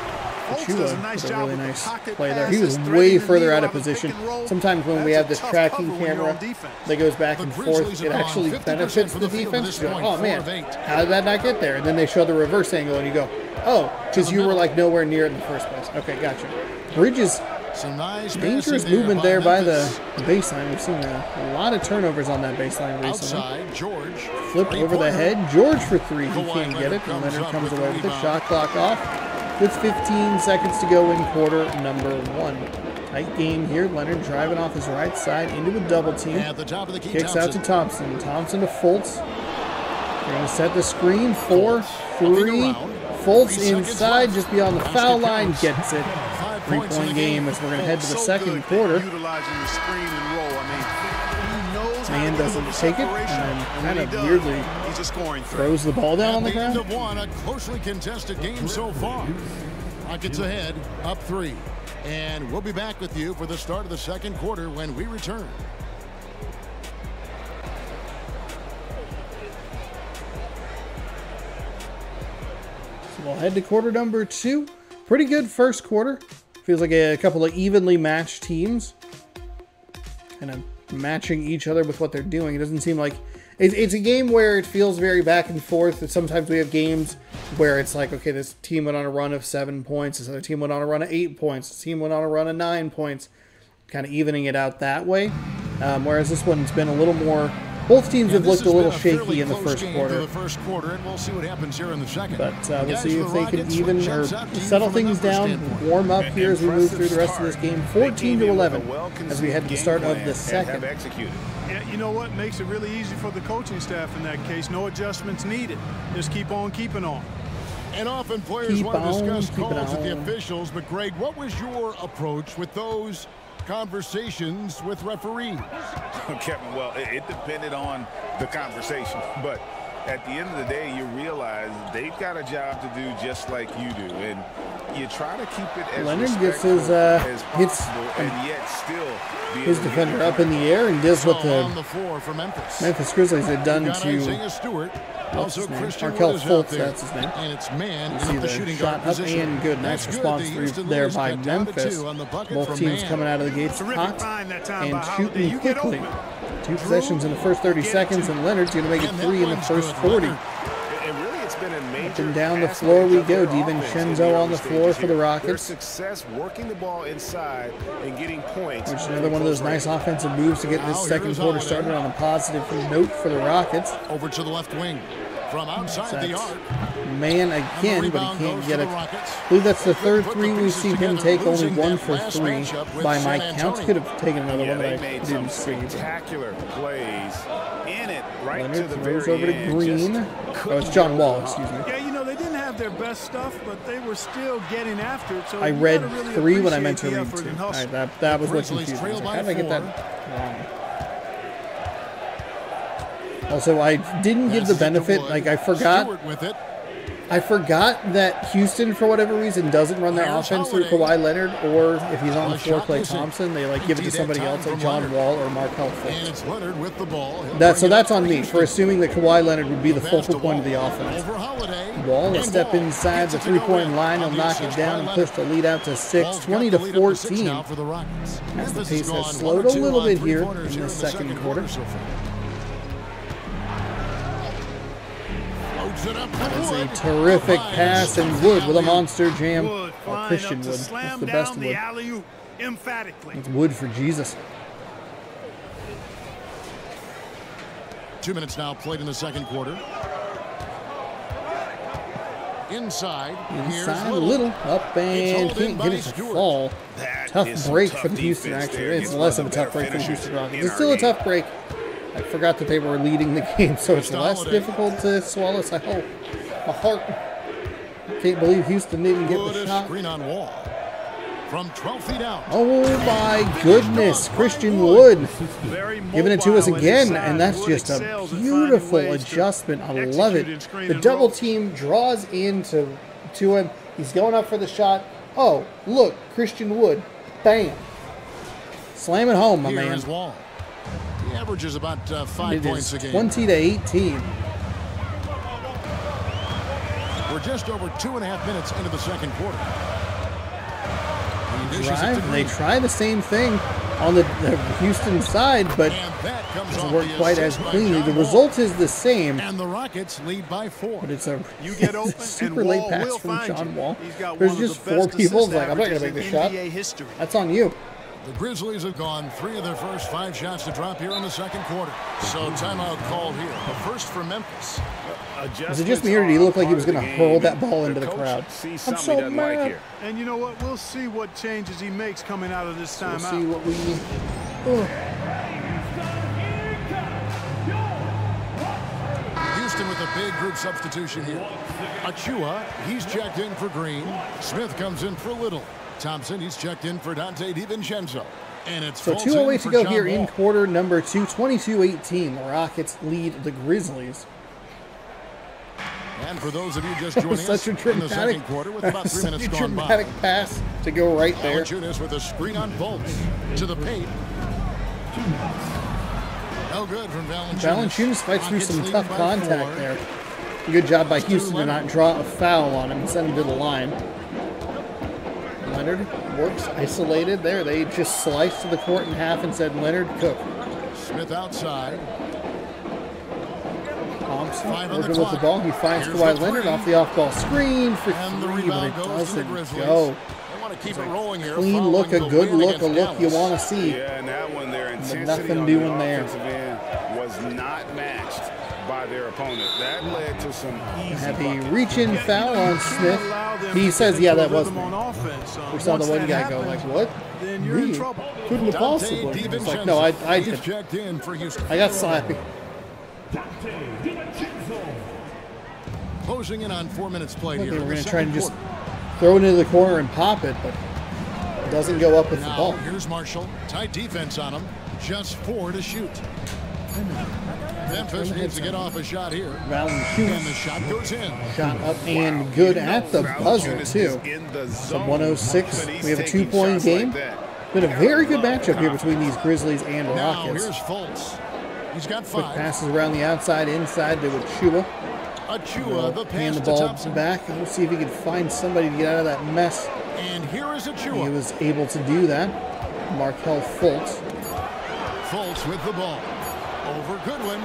Achua with a really nice play there. He was way further out of position. Sometimes when we have this tracking camera that goes back and forth, it actually benefits the defense. You go, oh man, how did that not get there? And then they show the reverse angle and you go, oh, because you were like nowhere near it in the first place. Okay, gotcha. Bridges, Some nice dangerous movement there by the baseline. We've seen a lot of turnovers on that baseline recently. Outside, George. Flipped over the head. George for 3. He can't get it. And Leonard comes away with the shot clock off. With 15 seconds to go in quarter number 1. Tight game here. Leonard driving off his right side into a double team. At the top of the key, Kicks out to Thompson. Thompson to Fultz. They're going to set the screen. 4, 3. Fultz inside, just beyond the foul line. Gets it. 3-point game as we're going to head to the second quarter. Utilizing the screen and roll. I mean, he knows how Man to doesn't do take it, separation, and then when kind he of does, weirdly he's a scoring threat. throws the ball down on the At the end ground. of 1, a closely contested game so far. Rockets ahead, up 3. And we'll be back with you for the start of the second quarter when we return. So we'll head to quarter number 2. Pretty good first quarter. Feels like a couple of evenly matched teams. Kind of matching each other with what they're doing. It doesn't seem like... It's a game where it feels very back and forth. Sometimes we have games where it's like, okay, this team went on a run of 7 points. This other team went on a run of 8 points. This team went on a run of 9 points. Kind of evening it out that way. Whereas this one's been a little more Both teams have looked a little shaky in the first quarter. And we'll see what happens here in the second. But we'll see if they can even or settle things down, warm up here as we move through the rest of this game. 14-11 as we head to the start of the second. Yeah, you know what makes it really easy for the coaching staff in that case? No adjustments needed. Just keep on keeping on. And often players want to discuss calls with the officials, but Greg, what was your approach with those conversations with referees? Kevin, well, it depended on the conversation, but at the end of the day, you realize they've got a job to do just like you do, and you try to keep it as Leonard gets his and yet still his defender up in the air and does what the Memphis Grizzlies had done to Markel Fultz, that's his name. And it's man you see the shooting shot up and good. Nice response there by Memphis. Both teams coming out of the gates hot and shooting quickly. 2 possessions in the first 30 seconds, and Leonard's going to make it 3 in the first 40. Up and down the floor we go. DiVincenzo on the floor for the Rockets. Success working the ball inside and getting points. Which is another one of those nice offensive moves to get this second quarter started on a positive note for the Rockets. Over to the left wing. From outside the arc. Man again, but he can't get it. I believe that's the third 3 we've seen him take, only 1 for 3 by my count. Could have taken another one that I didn't see. Spectacular plays in it right Leonard to the throws very over to Green. Oh, it's John Wall, excuse me. Yeah, you know, they didn't have their best stuff, but they were still getting after it. So I read really 3 when I meant to read 2. That was what Grizzlies confused me. trail by How did I get 4. that wrong? Also, I didn't give the benefit, like I forgot that Houston, for whatever reason, doesn't run their offense through Kawhi Leonard, or if he's on the floor, Klay Thompson, they like give it to somebody else, like John Wall or Markel Fultz. So that's on me for assuming that Kawhi Leonard would be the focal point of the offense. Wall will step inside the 3-point line, he'll knock it down and push the lead out to 6, 20-14. As the pace has slowed a little bit here in the second quarter. That is a terrific pass, and Wood with a monster jam. Christian Wood. That's the best Wood. It's Wood for Jesus. 2 minutes now played in the second quarter. Inside Little. Up and can't get it to fall. Tough break for the Houston, actually. It's less of a tough break for the Houston Rockets. It's still a tough break. I forgot that they were leading the game, so it's less difficult to swallow. I hope. My heart. Can't believe Houston didn't get the shot. Screen on Wall. From 12 feet out. Oh my goodness, Christian Wood giving it to us again, and that's just a beautiful adjustment. I love it. The double team draws into him. He's going up for the shot. Oh, look, Christian Wood. Bam. Slam it home, my man. Wall. He averages about 5 points a game. 20-18. We're just over 2.5 minutes into the second quarter. They try the same thing on the Houston side, but it doesn't work quite as cleanly. The result is the same. And the Rockets lead by 4. But it's a super late pass from John Wall. There's just 4 people. It's like, I'm not going to make the shot. That's on you. The Grizzlies have gone 3 of their first 5 shots to drop here in the second quarter. So timeout called here. The first for Memphis. Was it just me, or did he look like he was going to hurl that ball into the crowd? I'm so mad. And you know what? We'll see what changes he makes coming out of this timeout. We'll see what we... Houston with a big group substitution here. Achua, he's checked in for Green. Smith comes in for Little. Thompson, he's checked in for Dante DiVincenzo. And it's so 2:08 to go here in quarter number 2, 22-18. The Rockets lead the Grizzlies. And for those of you just joining us in the second quarter with about 3 minutes gone by. Dramatic pass to go right there. Valanciunas with a screen on Fultz to the paint. No good from Valanciunas. Valanciunas fights through some tough contact there. Good job by Houston to not draw a foul on him and send him to the line. Leonard works isolated there. They just sliced the court in half and said, Leonard, cook. Smith outside. Thompson working with the ball. He finds Kawhi Leonard off the off-ball screen for 3, but it doesn't go. Keep it rolling here. Clean look, a good look, a look you want to see. Yeah, and that one there, but nothing doing there. Was not by their opponent. That led to some easy Heavy buckets. reach-in foul on Smith. He says, yeah, that was me. We saw the one guy go like, what? Then you're in Me? trouble. Couldn't have possibly. It's like, no, I did. checked in for Houston. I got sloppy. Closing in on 4 minutes played Okay, here. we're going to try and just throw it into the corner and pop it, but it doesn't go up with the Now, ball. here's Marshall. Tight defense on him. Just 4 to shoot. Memphis needs to get off a shot here. And the shot goes in. Shot up and good at the buzzer, too. So 106. We have a 2-point game. Been a very good matchup here between these Grizzlies and Now Rockets. here's Fultz. He's got Quick 5. passes around the outside, inside to Achua. Achua, the Hand pass the to ball Thompson. back. We'll see if he can find somebody to get out of that mess. And here is He Achua. was able to do that. Markelle Fultz. Fultz with the ball. Over Goodwin.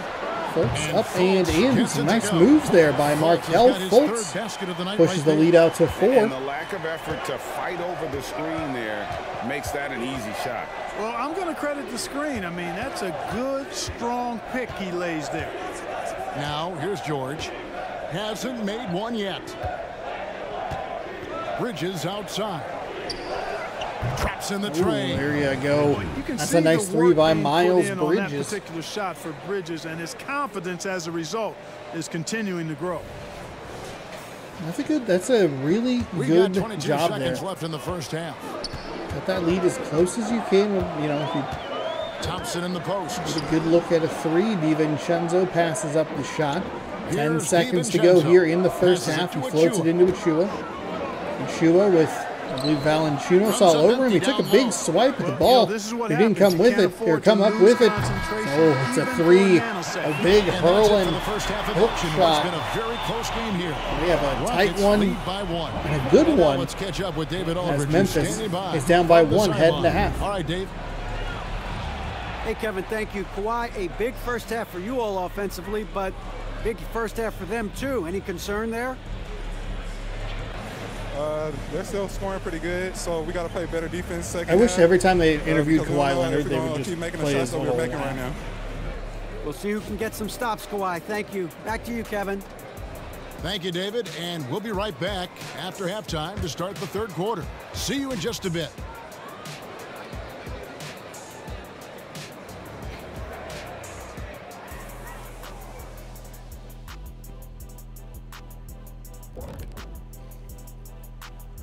Fultz up and in. Some nice moves there by Markelle Fultz. Pushes the lead out to 4. And the lack of effort to fight over the screen there makes that an easy shot. Well, I'm going to credit the screen. I mean, that's a good, strong pick he lays there. Now here's George. Hasn't made one yet. Bridges outside. Traps in the Ooh, tray. there you go. You can That's see a nice the 3 work by being put Miles in on that Bridges. particular shot for Bridges, and his confidence as a result is continuing to grow. That's a really We good got 22 job there. seconds left in the first half. Got that lead as close as you can. You know, if you Thompson in the post. get a good look at a 3, DiVincenzo passes up the shot. 10 Here's seconds to go DiVincenzo. here in the first Passes it half. to He floats Achua. it into Achua. Achua with, I believe, Valanciunas Comes all up over him. He empty took a down big low. swipe at the Well, ball. you know, this is what He didn't happens. come You with can't it, or afford come to up lose with it. concentration Oh, it's a even for 3. nanosecond. A big And that's it hurling for the first half of hook action. It's shot. been a very close game here. We have a tight Rockets one lead by 1. and a good And now one. Let's catch up with David As Aldridge. Memphis standing by is down by from the 1, heading to sideline. half. All right, Dave. Hey, Kevin, thank you. Kawhi, a big first half for you all offensively, but big first half for them, too. Any concern there? They're still scoring pretty good, so we got to play better defense second I wish half. every time they interviewed Because we don't Kawhi know Leonard, if they we're would gonna just keep making the play shots his that we're little making right now. We'll see who can get some stops, Kawhi. Thank you. Back to you, Kevin. Thank you, David. And we'll be right back after halftime to start the third quarter. See you in just a bit.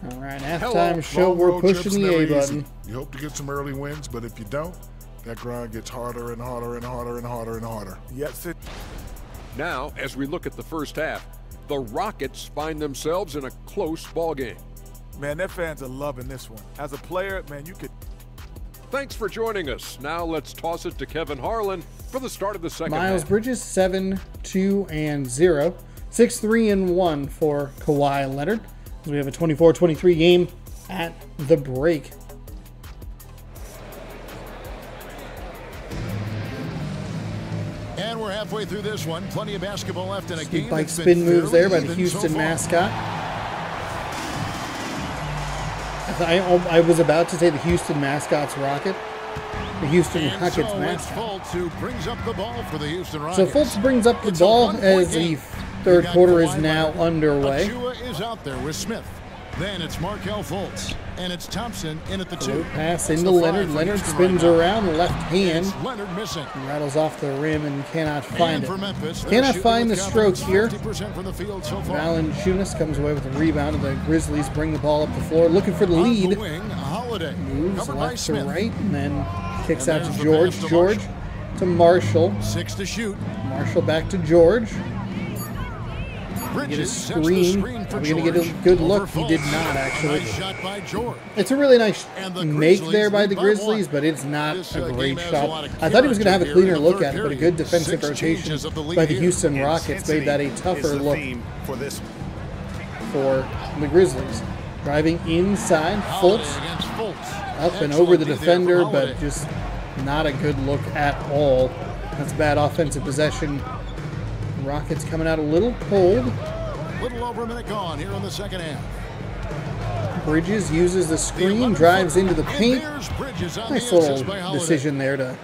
All right, halftime show. Long We're road pushing trips the never A easy. button. You hope to get some early wins, but if you don't, that grind gets harder and harder and harder and harder and harder. Yes, it. Now, as we look at the first half, the Rockets find themselves in a close ball game. Man, their fans are loving this one. As a player, man, you could. Thanks for joining us. Now let's toss it to Kevin Harlan for the start of the second Miles half. Bridges 7, 2, and 0. 6, 3, and 1 for Kawhi Leonard. We have a 24-23 game at the break. And we're halfway through this one. Plenty of basketball left in a Sweet game. bike that's spin been moves there by fairly the even so Houston far. mascot. I was about to say the Houston mascot's rocket. The Houston And Rockets so it's mascot. Fultz who brings up the ball for the Houston So Rockets. Fultz brings up the It's a ball one-point as the game. third We got quarter is Kawhi now Leonard. underway. Achua is out there with Smith. Then it's Markelle Fultz. And it's Thompson in at the 2. Pass That's into the Leonard. 5 for Leonard Houston spins right now. around, left hand. It's Leonard missing. Rattles off the rim and cannot find And for it. Memphis, they're Cannot shooting find the with stroke confidence, here. 50% from the field so far. Valanciunas comes away with a rebound, and the Grizzlies bring the ball up the floor, looking for the On lead. the wing, Holiday. Moves Covered by left to Smith. right, and then kicks And out there's to the George. pass to George Marshall. to Marshall. 6 to shoot. Marshall back to George. Get a Bridges sets the screen. screen for Are we going to get a George. good Over look? He did Fultz. not, actually. Nice shot by George. It's a really nice And the make Grizzlies there by lead the by Grizzlies, 1. but it's not This, a game great has a shot. lot of I thought he was going to have a character cleaner here in the look at third it, but a period. good defensive 6 rotation changes of the lead by the here. Houston Rockets made that a tougher look for this. for the Grizzlies. Driving inside, Holiday Fultz against Fultz. up and Excellent over the D there from defender, Holiday. but just not a good look at all. That's bad offensive possession. Rockets coming out a little cold. Little over a minute gone here in the second half. Bridges uses the screen, drives into the paint. There's Bridges on Nice the little assist by Holiday. decision there to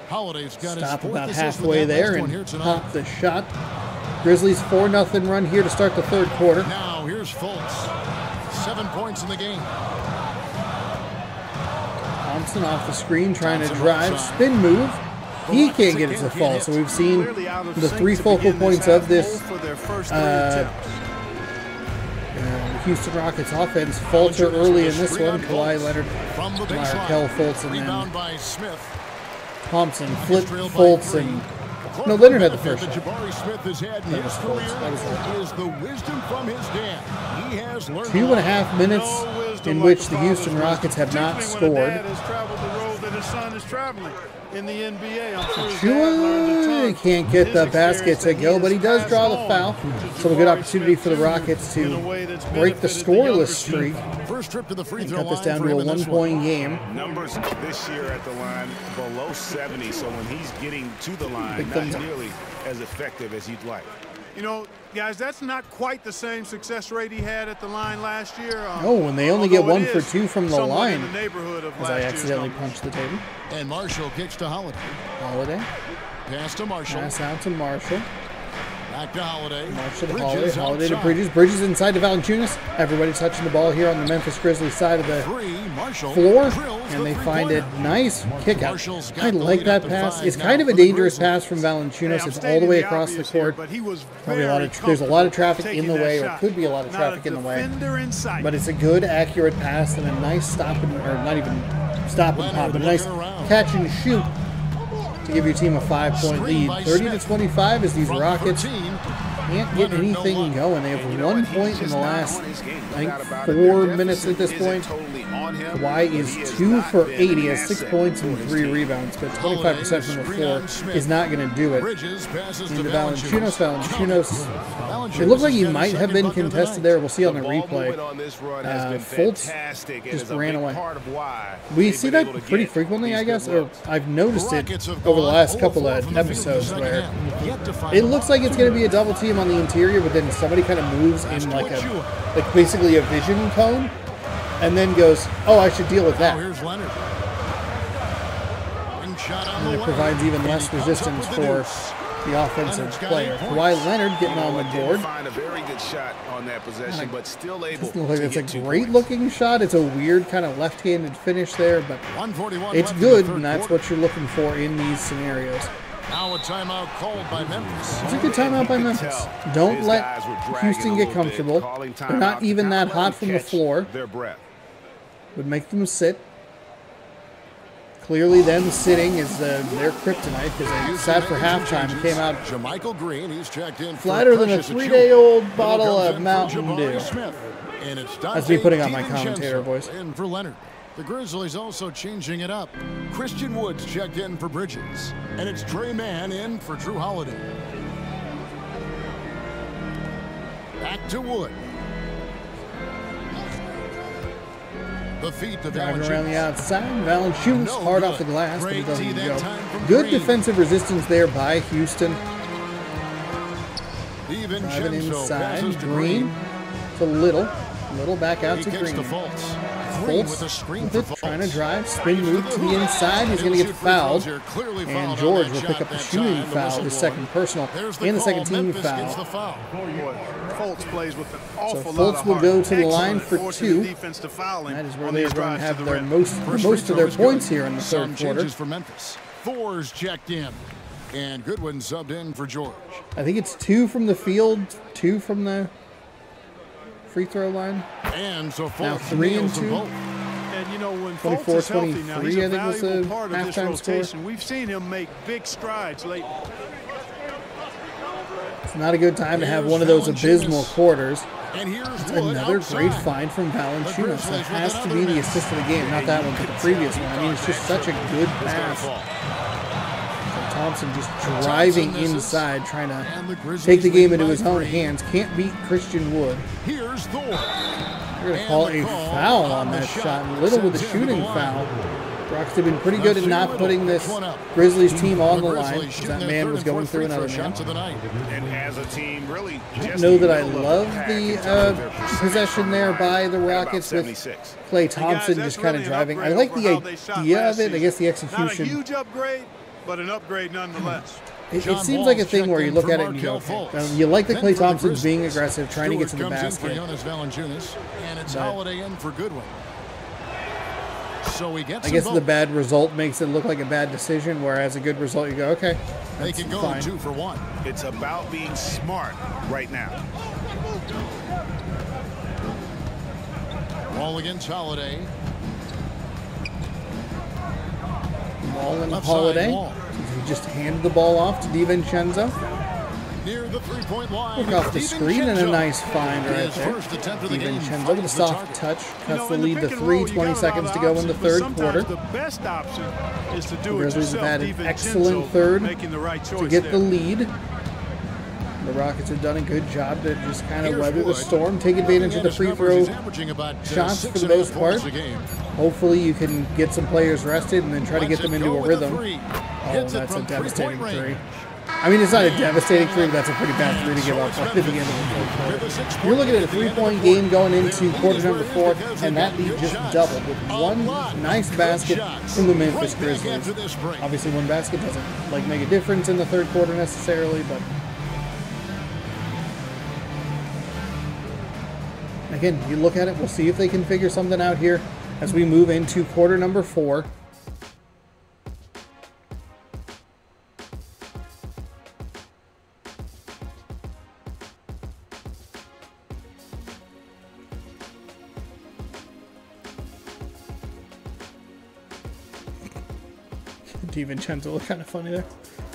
Holiday's got his stop fourth about assist with halfway that there last one and here tonight. pop the shot. Grizzlies 4-0 run here to start the third quarter. Now here's Fultz. 7 points in the game. Thompson off the screen trying to drive. Spin move. He can't get it to fall. So we've seen the 3 focal points of this Houston Rockets offense falter early in this one. Kawhi Leonard, Markel Fultz, and then Thompson, Flip, Fultz, and no, Leonard had the first shot. Smith has had in his career is the wisdom from his dad. He has learned 2.5 minutes in which the Houston Rockets have not scored. Has traveled the road that his son is traveling in the NBA. I'm sure Chua can't get the basket to go, but he does draw the foul. So a good opportunity for the Rockets to break the scoreless streak. First trip to the free throw cut this line down to a 1-point game. Numbers this year at the line below 70, so when he's getting to the line, not nearly as effective as you'd like. You know, guys, that's not quite the same success rate he had at the line last year. Oh, and they only get 1 for 2 from the line. In the neighborhood of as I accidentally punched the table. And Marshall kicks to Holiday. Holiday. Pass to Marshall. Pass out to Marshall. Back to Holiday. Marshall to Holiday. Holiday to Bridges. Bridges inside to Valanciunas. Everybody touching the ball here on the Memphis Grizzlies side of the floor. And they find a nice kick out. I like that pass. It's kind of a dangerous pass from Valanciunas. It's all the way across the court. Probably there's a lot of traffic in the way, or could be a lot of traffic in the way. But it's a good, accurate pass and a nice stop and, or not even stop and pop, but a nice catch and shoot to give your team a 5-point lead. 30-25 as these Rockets can't get anything going. They have 1 point in the last, I think, 4 minutes at this point. Kawhi is 2 for 8. He has 6 points and 3 rebounds, but 25% from the floor is not going to do it. Into Valanciunas. It looks like he might have been contested there. We'll see on the replay. Fultz just ran away. We see that pretty frequently, I guess, or I've noticed it over the last couple of episodes where it looks like it's going to be a double team on the interior, but then somebody kind of moves in like basically a vision cone, and then goes, "Oh, I should deal with that." And it provides even less resistance for the offensive player. Kawhi Leonard getting on the board. Find a very good shot on that possession, but still able. Doesn't look like it's a great-looking shot. It's a weird kind of left-handed finish there, but it's good, and that's what you're looking for in these scenarios. Now a timeout called by Memphis. It's a good timeout by Memphis. Don't let Houston get comfortable. They're not even that hot from the floor. Would make them sit. Clearly, them sitting is their kryptonite because they sat for halftime and came out flatter than a 3-day-old bottle of Mountain Dew. That's me putting on my commentator voice. In for Leonard. The Grizzlies also changing it up. Christian Woods checked in for Bridges. And it's Trey Mann in for Drew Holiday. Back to Wood. The feet to driving around the outside. Valanciunas hard off the glass, but he doesn't go. Good defensive resistance there by Houston. Driving inside. Green. It's a little back out to Green. Fultz trying to drive, spin move to the inside. He's going to get fouled, and George will pick up the shooting foul, his second personal, and the second team foul. Fultz plays with an awful so Fultz will go to the line for 2. That is where they're going to have their most of their points here in the third quarter. For Memphis. Thor's checked in, and Goodwin subbed in for George. I think it's 2 from the field, 2 from the free throw line. And so now 3 and 2. And you know, when Fultz is healthy now, he's a valuable part of this rotation. We've seen him make big strides lately. It's not a good time to have one of those abysmal quarters. It's another great find from Valanciunas. That has to be the assist of the game, not that one, but the previous one. I mean, it's just such a good pass. So Thompson just driving inside, trying to take the game into his own hands. Can't beat Christian Wood. Here's Thor. We're going to call a foul on that shot. Little with the shooting foul. Rockets have been pretty good at not putting this Grizzlies team on the line. That man was going through another man. And as a team, really I don't know that I love the possession there by the Rockets with Klay Thompson just kind of driving. I like the idea of it. I guess the execution. Not a huge upgrade, but an upgrade nonetheless. It seems like a thing where you look at it and you go, okay, you like the Klay Thompson's being aggressive, trying to get to the basket. And it's Holiday in for Goodwin. So he gets I guess the bad result makes it look like a bad decision, whereas a good result, you go, okay, they can go fine. 2 for 1. It's about being smart right now. Wall against Holiday. Wall and Holiday. He just handed the ball off to DiVincenzo. Near the three-point line. Look off the screen and a nice find right there. DiVincenzo with a soft touch. Cuts the lead to 3, 20 seconds to go in the third quarter. The best option is to do The Grizzlies it have yourself. had an excellent third to get the lead. The Rockets have done a good job to just kind of weather the storm, take advantage of the free throw shots for the most part. Hopefully you can get some players rested and then try to get them into a rhythm. Oh, that's a devastating three. I mean, it's not a devastating three, but that's a pretty bad three to give up at the end of the fourth quarter. You're looking at a 3-point game going into quarter number 4, and that lead just doubled with one nice basket from the Memphis Grizzlies. Obviously, one basket doesn't make a difference in the third quarter necessarily, but again, you look at it, we'll see if they can figure something out here as we move into quarter number 4. DiVincenzo looked kind of funny there.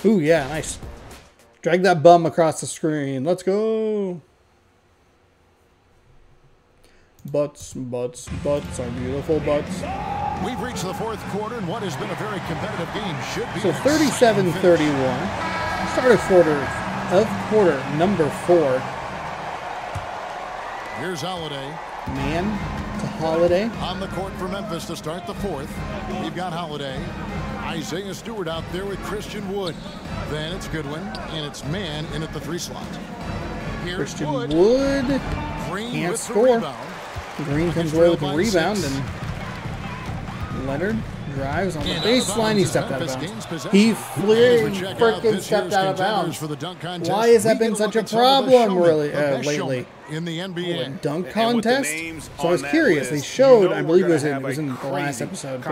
Ooh, yeah, nice. Drag that bum across the screen. Let's go. Butts, butts, butts, our beautiful butts. We've reached the fourth quarter, and what has been a very competitive game should be. So 37-31. Start of quarter number 4. Here's Holiday. Man to Holiday. On the court for Memphis to start the fourth. We've got Holiday. Isaiah Stewart out there with Christian Wood. Then it's Goodwin, and it's Man in at the 3 slot. Here's Christian Wood Green can't score. Green comes away with a rebound, and Leonard drives on the baseline. He stepped out of bounds. He freaking stepped out of bounds. Why has that been such a problem lately? In the NBA. Dunk contest? So I was curious. They showed, I believe it was in the last episode,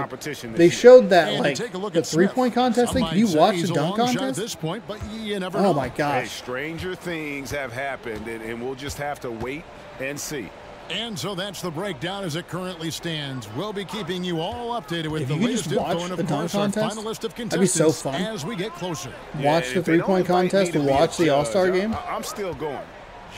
they showed that, like, the 3-point contest thing. You watched the dunk contest? Oh my gosh. Hey, stranger things have happened, and we'll just have to wait and see. And so that's the breakdown as it currently stands. We'll be keeping you all updated with the you latest just watch info and, the of dunk course, our contest, final list of that'd be so contestants fun. as we get closer. Watch the 3-point contest and watch the All-Star game. I'm still going.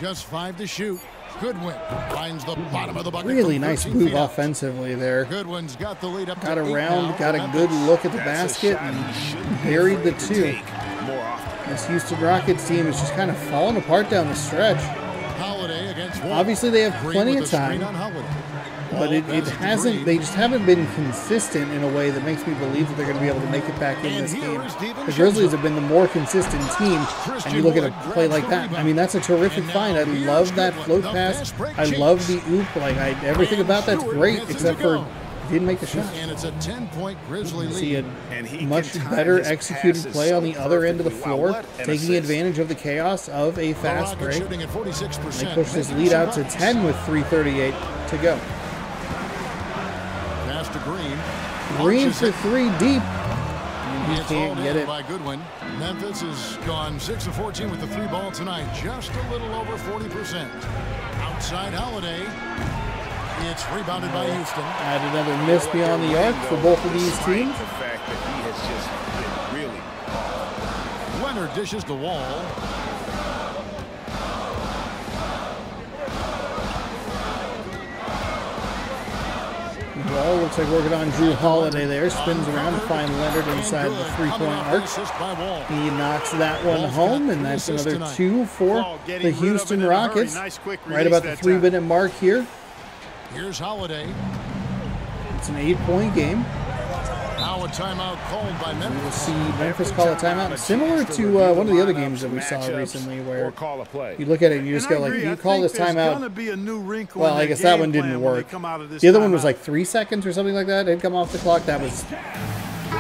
Just 5 to shoot. Goodwin finds the bottom of the bucket. Really nice move offensively there. Goodwin's got the lead up. Got around, got a good look at the basket, and buried the 2. This Houston Rockets team is just kind of falling apart down the stretch. Obviously, they have plenty of time, but it hasn't. They just haven't been consistent in a way that makes me believe that they're going to be able to make it back in this game. The Grizzlies have been the more consistent team, and you look at a play like that. I mean, that's a terrific find. I love that float pass. I love the oop. Everything about that's great, except for he didn't make the shot. And it's a 10-point Grizzly lead. See a much better executed play on the other end of the floor, taking advantage of the chaos of a fast break. They push this lead out to 10 with 3:38 to go. Pass to Green. Green for 3 deep. He can't get it. By Goodwin. Memphis has gone 6 of 14 with the 3 ball tonight, just a little over 40%. Outside Holiday. It's rebounded by Houston. Add another miss beyond the arc for both of these teams. The fact that he has just been really. Leonard dishes the Wall. Wall looks like working on Drew Holiday there. Spins around to find Leonard inside the 3-point arc. He knocks that one home, and that's another 2 for the Houston Rockets. Right about the 3-minute mark here. Here's Holiday. It's an 8-point game. Now a timeout called by Memphis. We'll see Memphis call a timeout, similar to one of the other games that we saw recently, where you look at it and you just go like, you call this timeout. Well, I guess that one didn't work. The other one was like 3 seconds or something like that. It had come off the clock. That was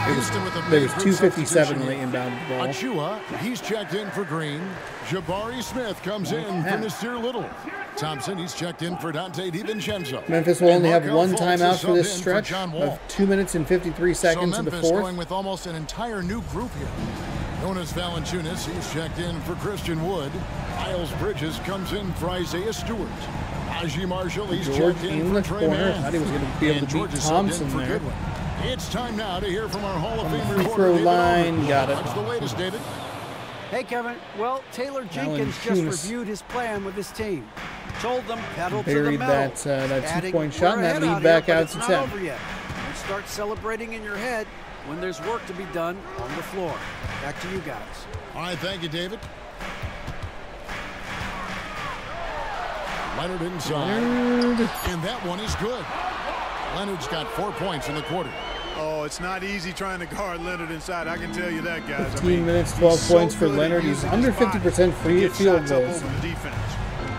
There was 2:57 late inbound ball. Achua, he's checked in for Green. Jabari Smith comes in for Nasir Little. Thompson, he's checked in for Dante DiVincenzo. Memphis will only have one timeout for this stretch of 2 minutes and 53 seconds in the fourth. Going with almost an entire new group here. Jonas Valanciunas, he's checked in for Christian Wood. Miles Bridges comes in for Isaiah Stewart. Najee Marshall, he's checked in for Trey Mann. I thought he was going to be able to beat Thompson there. It's time now to hear from our Hall of Fame free throw line, got it. What's the latest, David? Hey, Kevin. Well, Taylor Jenkins just reviewed his plan with his team. Told them pedal to the metal. Buried that two-point shot and that lead back out to 10. And start celebrating in your head when there's work to be done on the floor. Back to you guys. All right, thank you, David. Leonard inside. And that one is good. Leonard's got 4 points in the quarter. Oh, it's not easy trying to guard Leonard inside. I can tell you that, guys. 15 minutes, 12 points for Leonard. He's under 50% free field goals.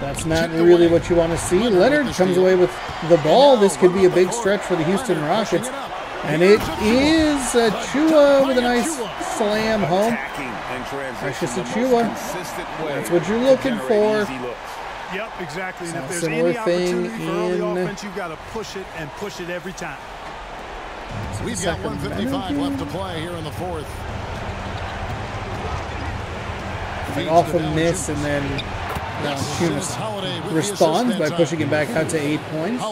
That's not really what you want to see. Leonard comes away with the ball. This could be a big stretch for the Houston Rockets. And it is Achua with a nice slam home. Precious Achua. That's what you're looking for. Yep, exactly. And if there's similar any thing opportunity for early in offense, you've got to push it and push it every time. We've got 1:55 left to play here in the fourth. Off a miss, and then Valanciunas responds by pushing it back out to 8 points.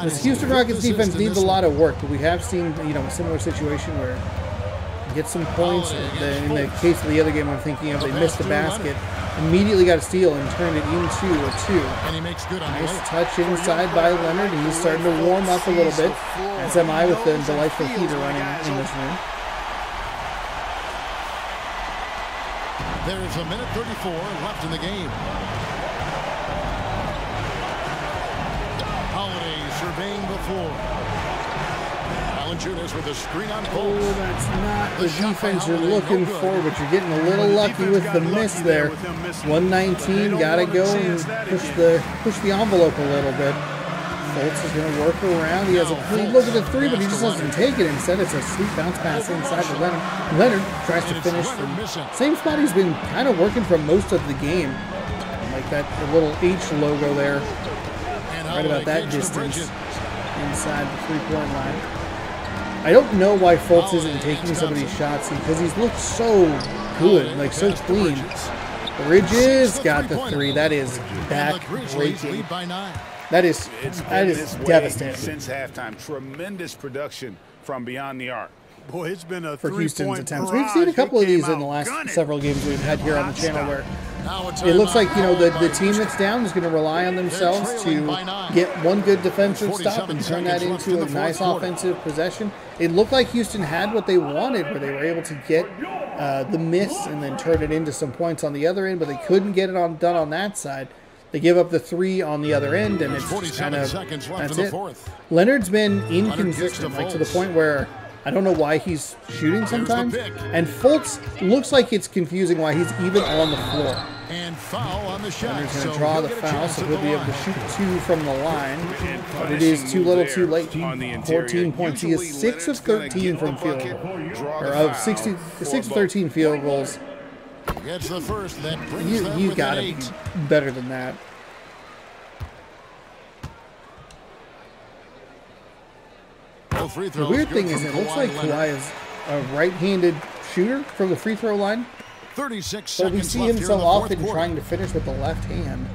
This Houston Rockets defense needs a lot of work, but we have seen a similar situation where you get some points. In the case of the other game I'm thinking of, they missed the basket, immediately got a steal and turned it into a 2. And he makes good on nice touch inside by Leonard. He's starting to warm up a little bit. As am I with the delightful heater running in this room. There's a minute 34 left in the game. Holiday surveying the floor. Valanciunas with a screen on goal. Oh, that's not the defense you're looking for, but you're getting a little lucky with the miss there. 119, gotta go and push the envelope a little bit. Fultz is going to work around. He has a clean look at the 3, but he just doesn't take it. Instead, it's a sweet bounce pass inside to Leonard. Leonard tries to finish from same spot he's been kind of working from most of the game. Like that little H logo there. Right about that distance inside the three-point line. I don't know why Fultz isn't taking some of these shots because he's looked so good, like so clean. Bridges got the 3. That is back-breaking. That is devastating. Since halftime, tremendous production from beyond the arc. Boy, it's been a for Houston's attempts. We've seen a couple of these in the last several games we've had here on the channel where it looks like the team that's down is going to rely on themselves to get one good defensive stop and turn that into a nice offensive possession. It looked like Houston had what they wanted, where they were able to get the miss and then turn it into some points on the other end, but they couldn't get it done on that side. They give up the 3 on the other end, and it's kind of that's it. Leonard's been inconsistent, like to the point where I don't know why he's shooting sometimes. And Fultz looks like it's confusing why he's even on the floor. And foul on the shot. Leonard's going to draw the foul, so he'll be able to shoot 2 from the line. But it is too little, too late. 14 points. He is 6 of 13 from field goal, or of 6 of 13 field goals. Gets the first. That you got to be better than that. The weird thing is it looks like Kawhi is a right-handed shooter from the free throw line. 36 seconds but we see him so often trying to finish with the left hand.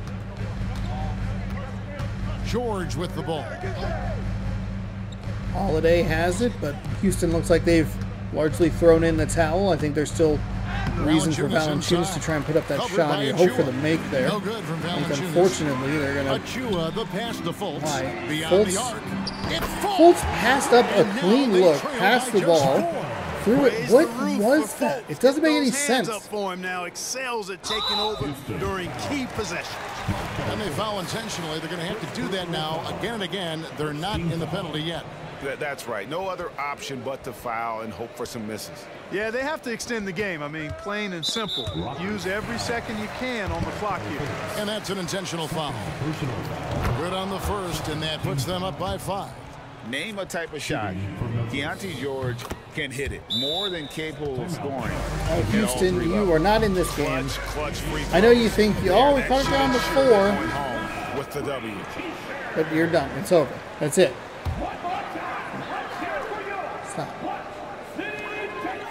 George with the ball. Holiday has it, but Houston looks like they've largely thrown in the towel. I think there's still reason for Valanciunas to try and put up that shot. You hope for the make there. No good from Valanciunas. Unfortunately, they're going to... Achua, the pass to Fultz. Fultz passed up a clean look, passed the ball, threw it. What was that? It doesn't make any sense. Up for him now, excels at taking over during key possessions. And they foul intentionally. They're going to have to do that now again and again. They're not in the penalty yet. That's right. No other option but to foul and hope for some misses. Yeah, they have to extend the game. I mean, plain and simple. Use every second you can on the clock here. And that's an intentional foul. Good on the first, and that puts them up by 5. Name a type of shot. Keontae George can hit it. More than capable of scoring. Houston, you are not in this game. I know you think, oh, we caught it down before. With the W. But you're done. It's over. That's it. Stop.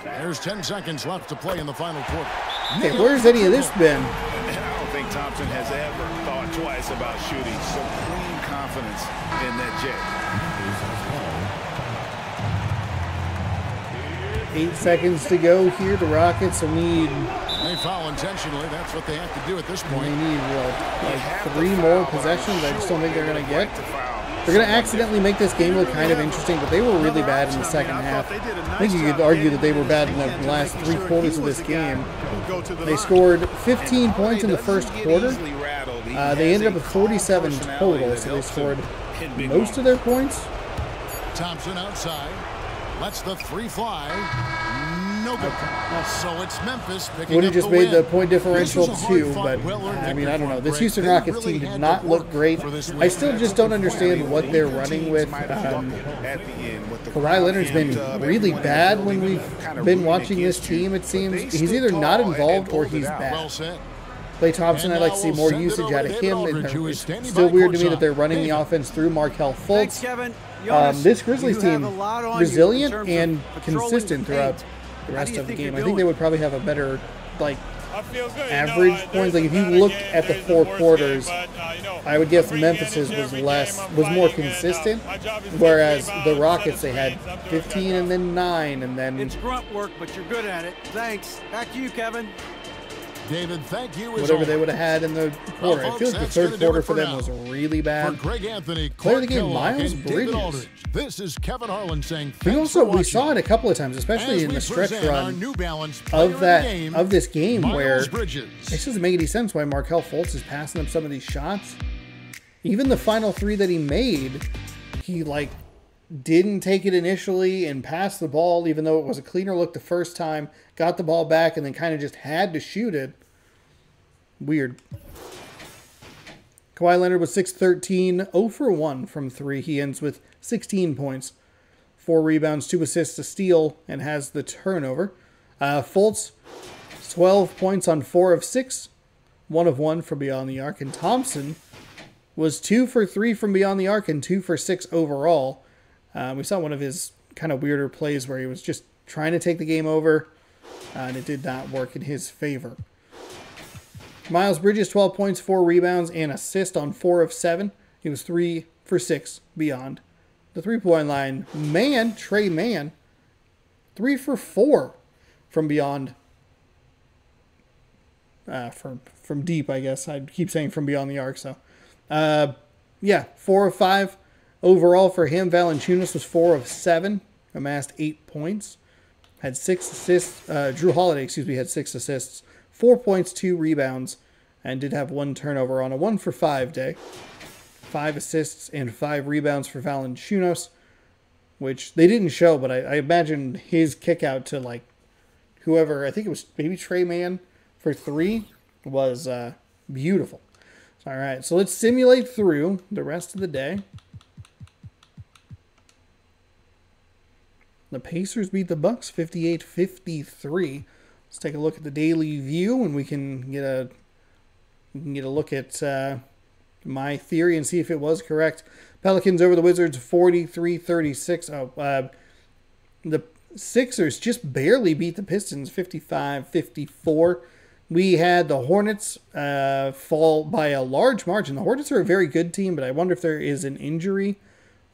There's 10 seconds left to play in the final quarter. Hey, where's any of this been? I don't think Thompson has ever thought twice about shooting. Supreme confidence in that jet. 8 seconds to go here. The Rockets will need... They foul intentionally. That's what they have to do at this point. They need, like 3 more possessions. I just don't think they're going to get. They're going to accidentally make this game look kind of interesting, but they were really bad in the second half. I think you could argue that they were bad in the last 3 quarters of this game. They scored 15 points in the first quarter. They ended up with 47 total, so they scored most of their points. Thompson outside. Lets the 3 fly. No good. So it's Memphis picking Would up have just the made win. the point differential This was a 2, hard-fought, but well-earned I mean, I don't know. This victory Houston for Greg. Rockets They team really did had not to look work great. for this win. I still just don't understand what they're running with. Kawhi Leonard's been really bad when we've been watching this team, it seems. He's either not involved or he's bad. Well said. Klay Thompson, I'd like to see more usage out of him. It's still weird to me that they're running the offense through Markelle Fultz. This Grizzlies team, resilient and consistent throughout the rest of the game. I think they would probably have a better, like, average points. Like, if you look at the 4 quarters, I would guess Memphis's was more consistent, whereas the Rockets, they had 15 and then 9 and then... It's grunt work, but you're good at it. Thanks. Back to you, Kevin. David, thank you. Whatever they would have had in the quarter. I feel like the third quarter for them was really bad. For Greg Anthony, Player of the game, Kellogg, Miles and David Bridges. Aldridge. This is Kevin Harlan saying We saw it a couple of times, especially in the stretch run of this game where it just doesn't make any sense why Markelle Fultz is passing up some of these shots. Even the final 3 that he made, he like didn't take it initially and passed the ball, even though it was a cleaner look the first time, got the ball back and then kind of just had to shoot it. Weird. Kawhi Leonard was 6-13, 0 for 1 from 3. He ends with 16 points, 4 rebounds, 2 assists, a steal, and has the turnover. Fultz, 12 points on 4 of 6, 1 of 1 from beyond the arc. And Thompson was 2 for 3 from beyond the arc and 2 for 6 overall. We saw one of his kind of weirder plays where he was just trying to take the game over, and it did not work in his favor. Miles Bridges, 12 points, 4 rebounds, and assist on 4 of 7. He was 3 for 6 beyond the 3-point line. Trey Mann, 3 for 4 from beyond, from deep, I guess. I keep saying from beyond the arc, so. 4 of 5 overall for him. Valanciunas was 4 of 7, amassed 8 points. Had 6 assists. Drew Holiday, had 6 assists. 4 points, 2 rebounds, and did have 1 turnover on a 1 for 5 day. 5 assists and 5 rebounds for Valanciunas, which they didn't show, but I imagine his kick out to like whoever, I think it was maybe Trey Mann for 3, was beautiful. All right, so let's simulate through the rest of the day. The Pacers beat the Bucks 58-53. Let's take a look at the daily view, and we can get a look at my theory and see if it was correct. Pelicans over the Wizards 43-36. The Sixers just barely beat the Pistons 55-54. We had the Hornets fall by a large margin. The Hornets are a very good team, but I wonder if there is an injury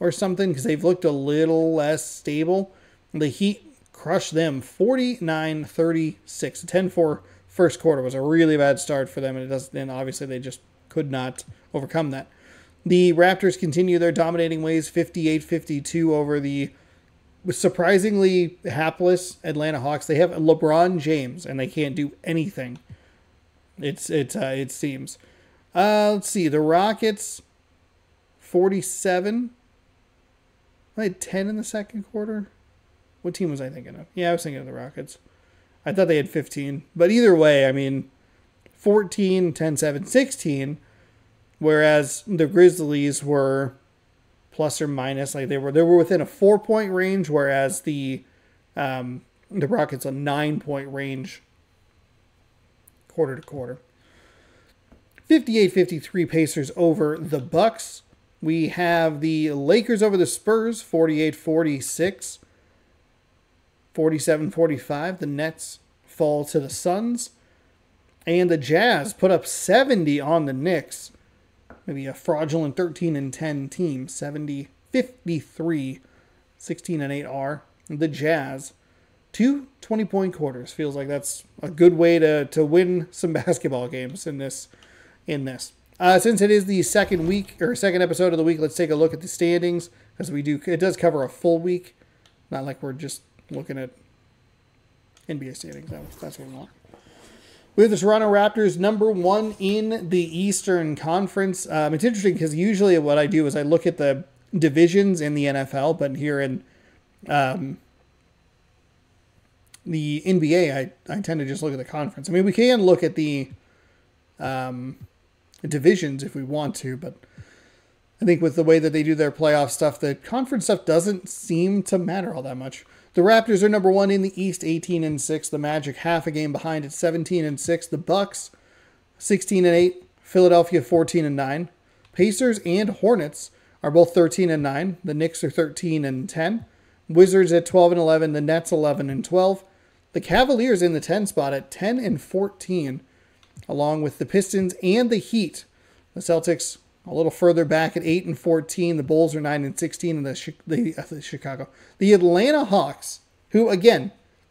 or something because they've looked a little less stable. The Heat crushed them 49-36. A 10-4 first quarter was a really bad start for them, and obviously they just could not overcome that. The Raptors continue their dominating ways, 58-52 over the surprisingly hapless Atlanta Hawks. They have LeBron James, and they can't do anything. It seems. Let's see. The Rockets, 47. I had 10 in the second quarter. What team was I thinking of? Yeah, I was thinking of the Rockets. I thought they had 15. But either way, I mean, 14, 10, 7, 16. Whereas the Grizzlies were plus or minus. Like they were within a 4-point range, whereas the Rockets a 9-point range quarter to quarter. 58-53 Pacers over the Bucks. We have the Lakers over the Spurs, 48-46. 47-45. The Nets fall to the Suns. And the Jazz put up 70 on the Knicks. Maybe a fraudulent 13-10 team. 70-53. 16-8 are the Jazz. 2 20-point quarters. Feels like that's a good way to win some basketball games in this. Since it is the second episode of the week, let's take a look at the standings, because it does cover a full week. Not like we're just looking at NBA standings. That's what we want. We have the Toronto Raptors number 1 in the Eastern Conference. It's interesting because usually what I do is I look at the divisions in the NFL, but here in the NBA, I tend to just look at the conference. I mean, we can look at the divisions if we want to, but I think with the way that they do their playoff stuff, the conference stuff doesn't seem to matter all that much. The Raptors are number 1 in the East, 18-6. The Magic half a game behind at 17-6. The Bucks 16-8. Philadelphia 14-9. Pacers and Hornets are both 13-9. The Knicks are 13-10. Wizards at 12-11. The Nets 11-12. The Cavaliers in the 10 spot at 10-14, along with the Pistons and the Heat. The Celtics a little further back at 8-14. The Bulls are 9-16, and the Atlanta Hawks, who again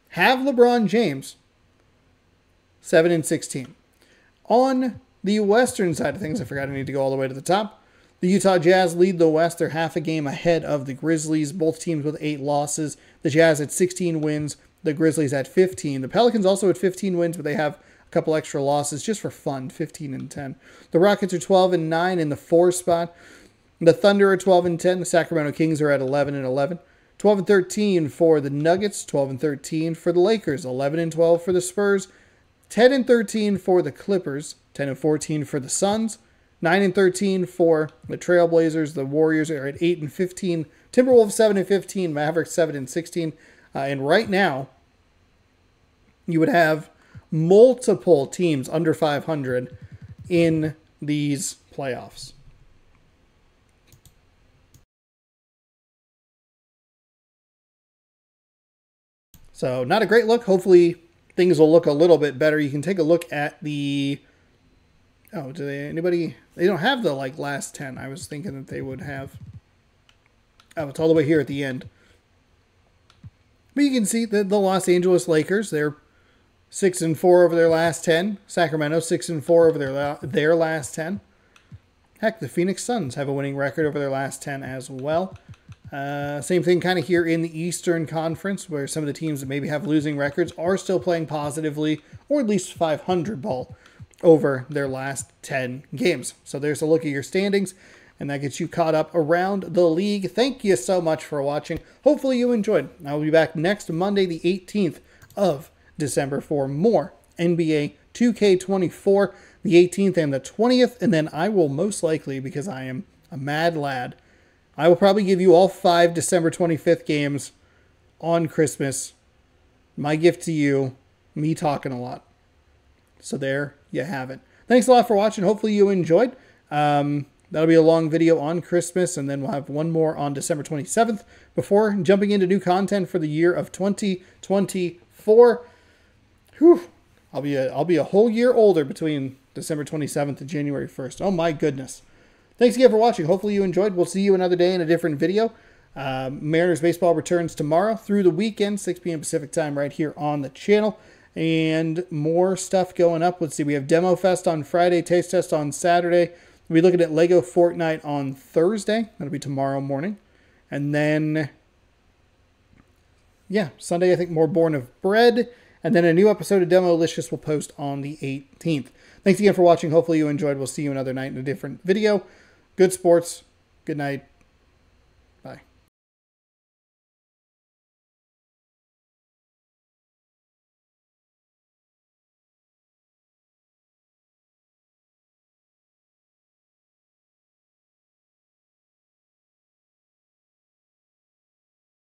have LeBron James, 7-16. On the Western side of things, I forgot I need to go all the way to the top. The Utah Jazz lead the West. They're half a game ahead of the Grizzlies, both teams with 8 losses. The Jazz at 16 wins, the Grizzlies at 15. The Pelicans also at 15 wins, but they have a couple extra losses just for fun, 15-10. The Rockets are 12-9 in the 4 spot. The Thunder are 12-10. The Sacramento Kings are at 11-11. 12-13 for the Nuggets, 12-13 for the Lakers, 11-12 for the Spurs, 10-13 for the Clippers, 10-14 for the Suns, 9-13 for the Trailblazers. The Warriors are at 8-15. Timberwolves 7-15. Mavericks 7-16. And right now, you would have multiple teams under 500 in these playoffs. So not a great look. Hopefully things will look a little bit better. You can take a look at the... Oh, they don't have the last 10. I was thinking that they would have... Oh, it's all the way here at the end. But you can see that the Los Angeles Lakers, they're 6-4 over their last 10. Sacramento 6-4 over their last 10. Heck, the Phoenix Suns have a winning record over their last 10 as well. Same thing kind of here in the Eastern Conference, where some of the teams that maybe have losing records are still playing positively, or at least 500 ball over their last 10 games. So there's a look at your standings, and that gets you caught up around the league. Thank you so much for watching. Hopefully you enjoyed. I will be back next Monday, the 18th of December, for more NBA 2K24, the 18th and the 20th, and then I will most likely, because I am a mad lad, I will probably give you all 5 December 25th games on Christmas. My gift to you, me talking a lot. So there you have it. Thanks a lot for watching. Hopefully you enjoyed. That'll be a long video on Christmas, and then we'll have one more on December 27th before jumping into new content for the year of 2024. Whew. I'll be a whole year older between December 27th and January 1st. Oh my goodness. Thanks again for watching. Hopefully you enjoyed. We'll see you another day in a different video. Mariners baseball returns tomorrow through the weekend, 6 p.m. Pacific time, right here on the channel. And more stuff going up. Let's see. We have Demo Fest on Friday, Taste Test on Saturday. We'll be looking at Lego Fortnite on Thursday. That'll be tomorrow morning. And then, yeah, Sunday, I think more Born of Bread. And then a new episode of Demolicious will post on the 18th. Thanks again for watching. Hopefully you enjoyed. We'll see you another night in a different video. Good sports. Good night.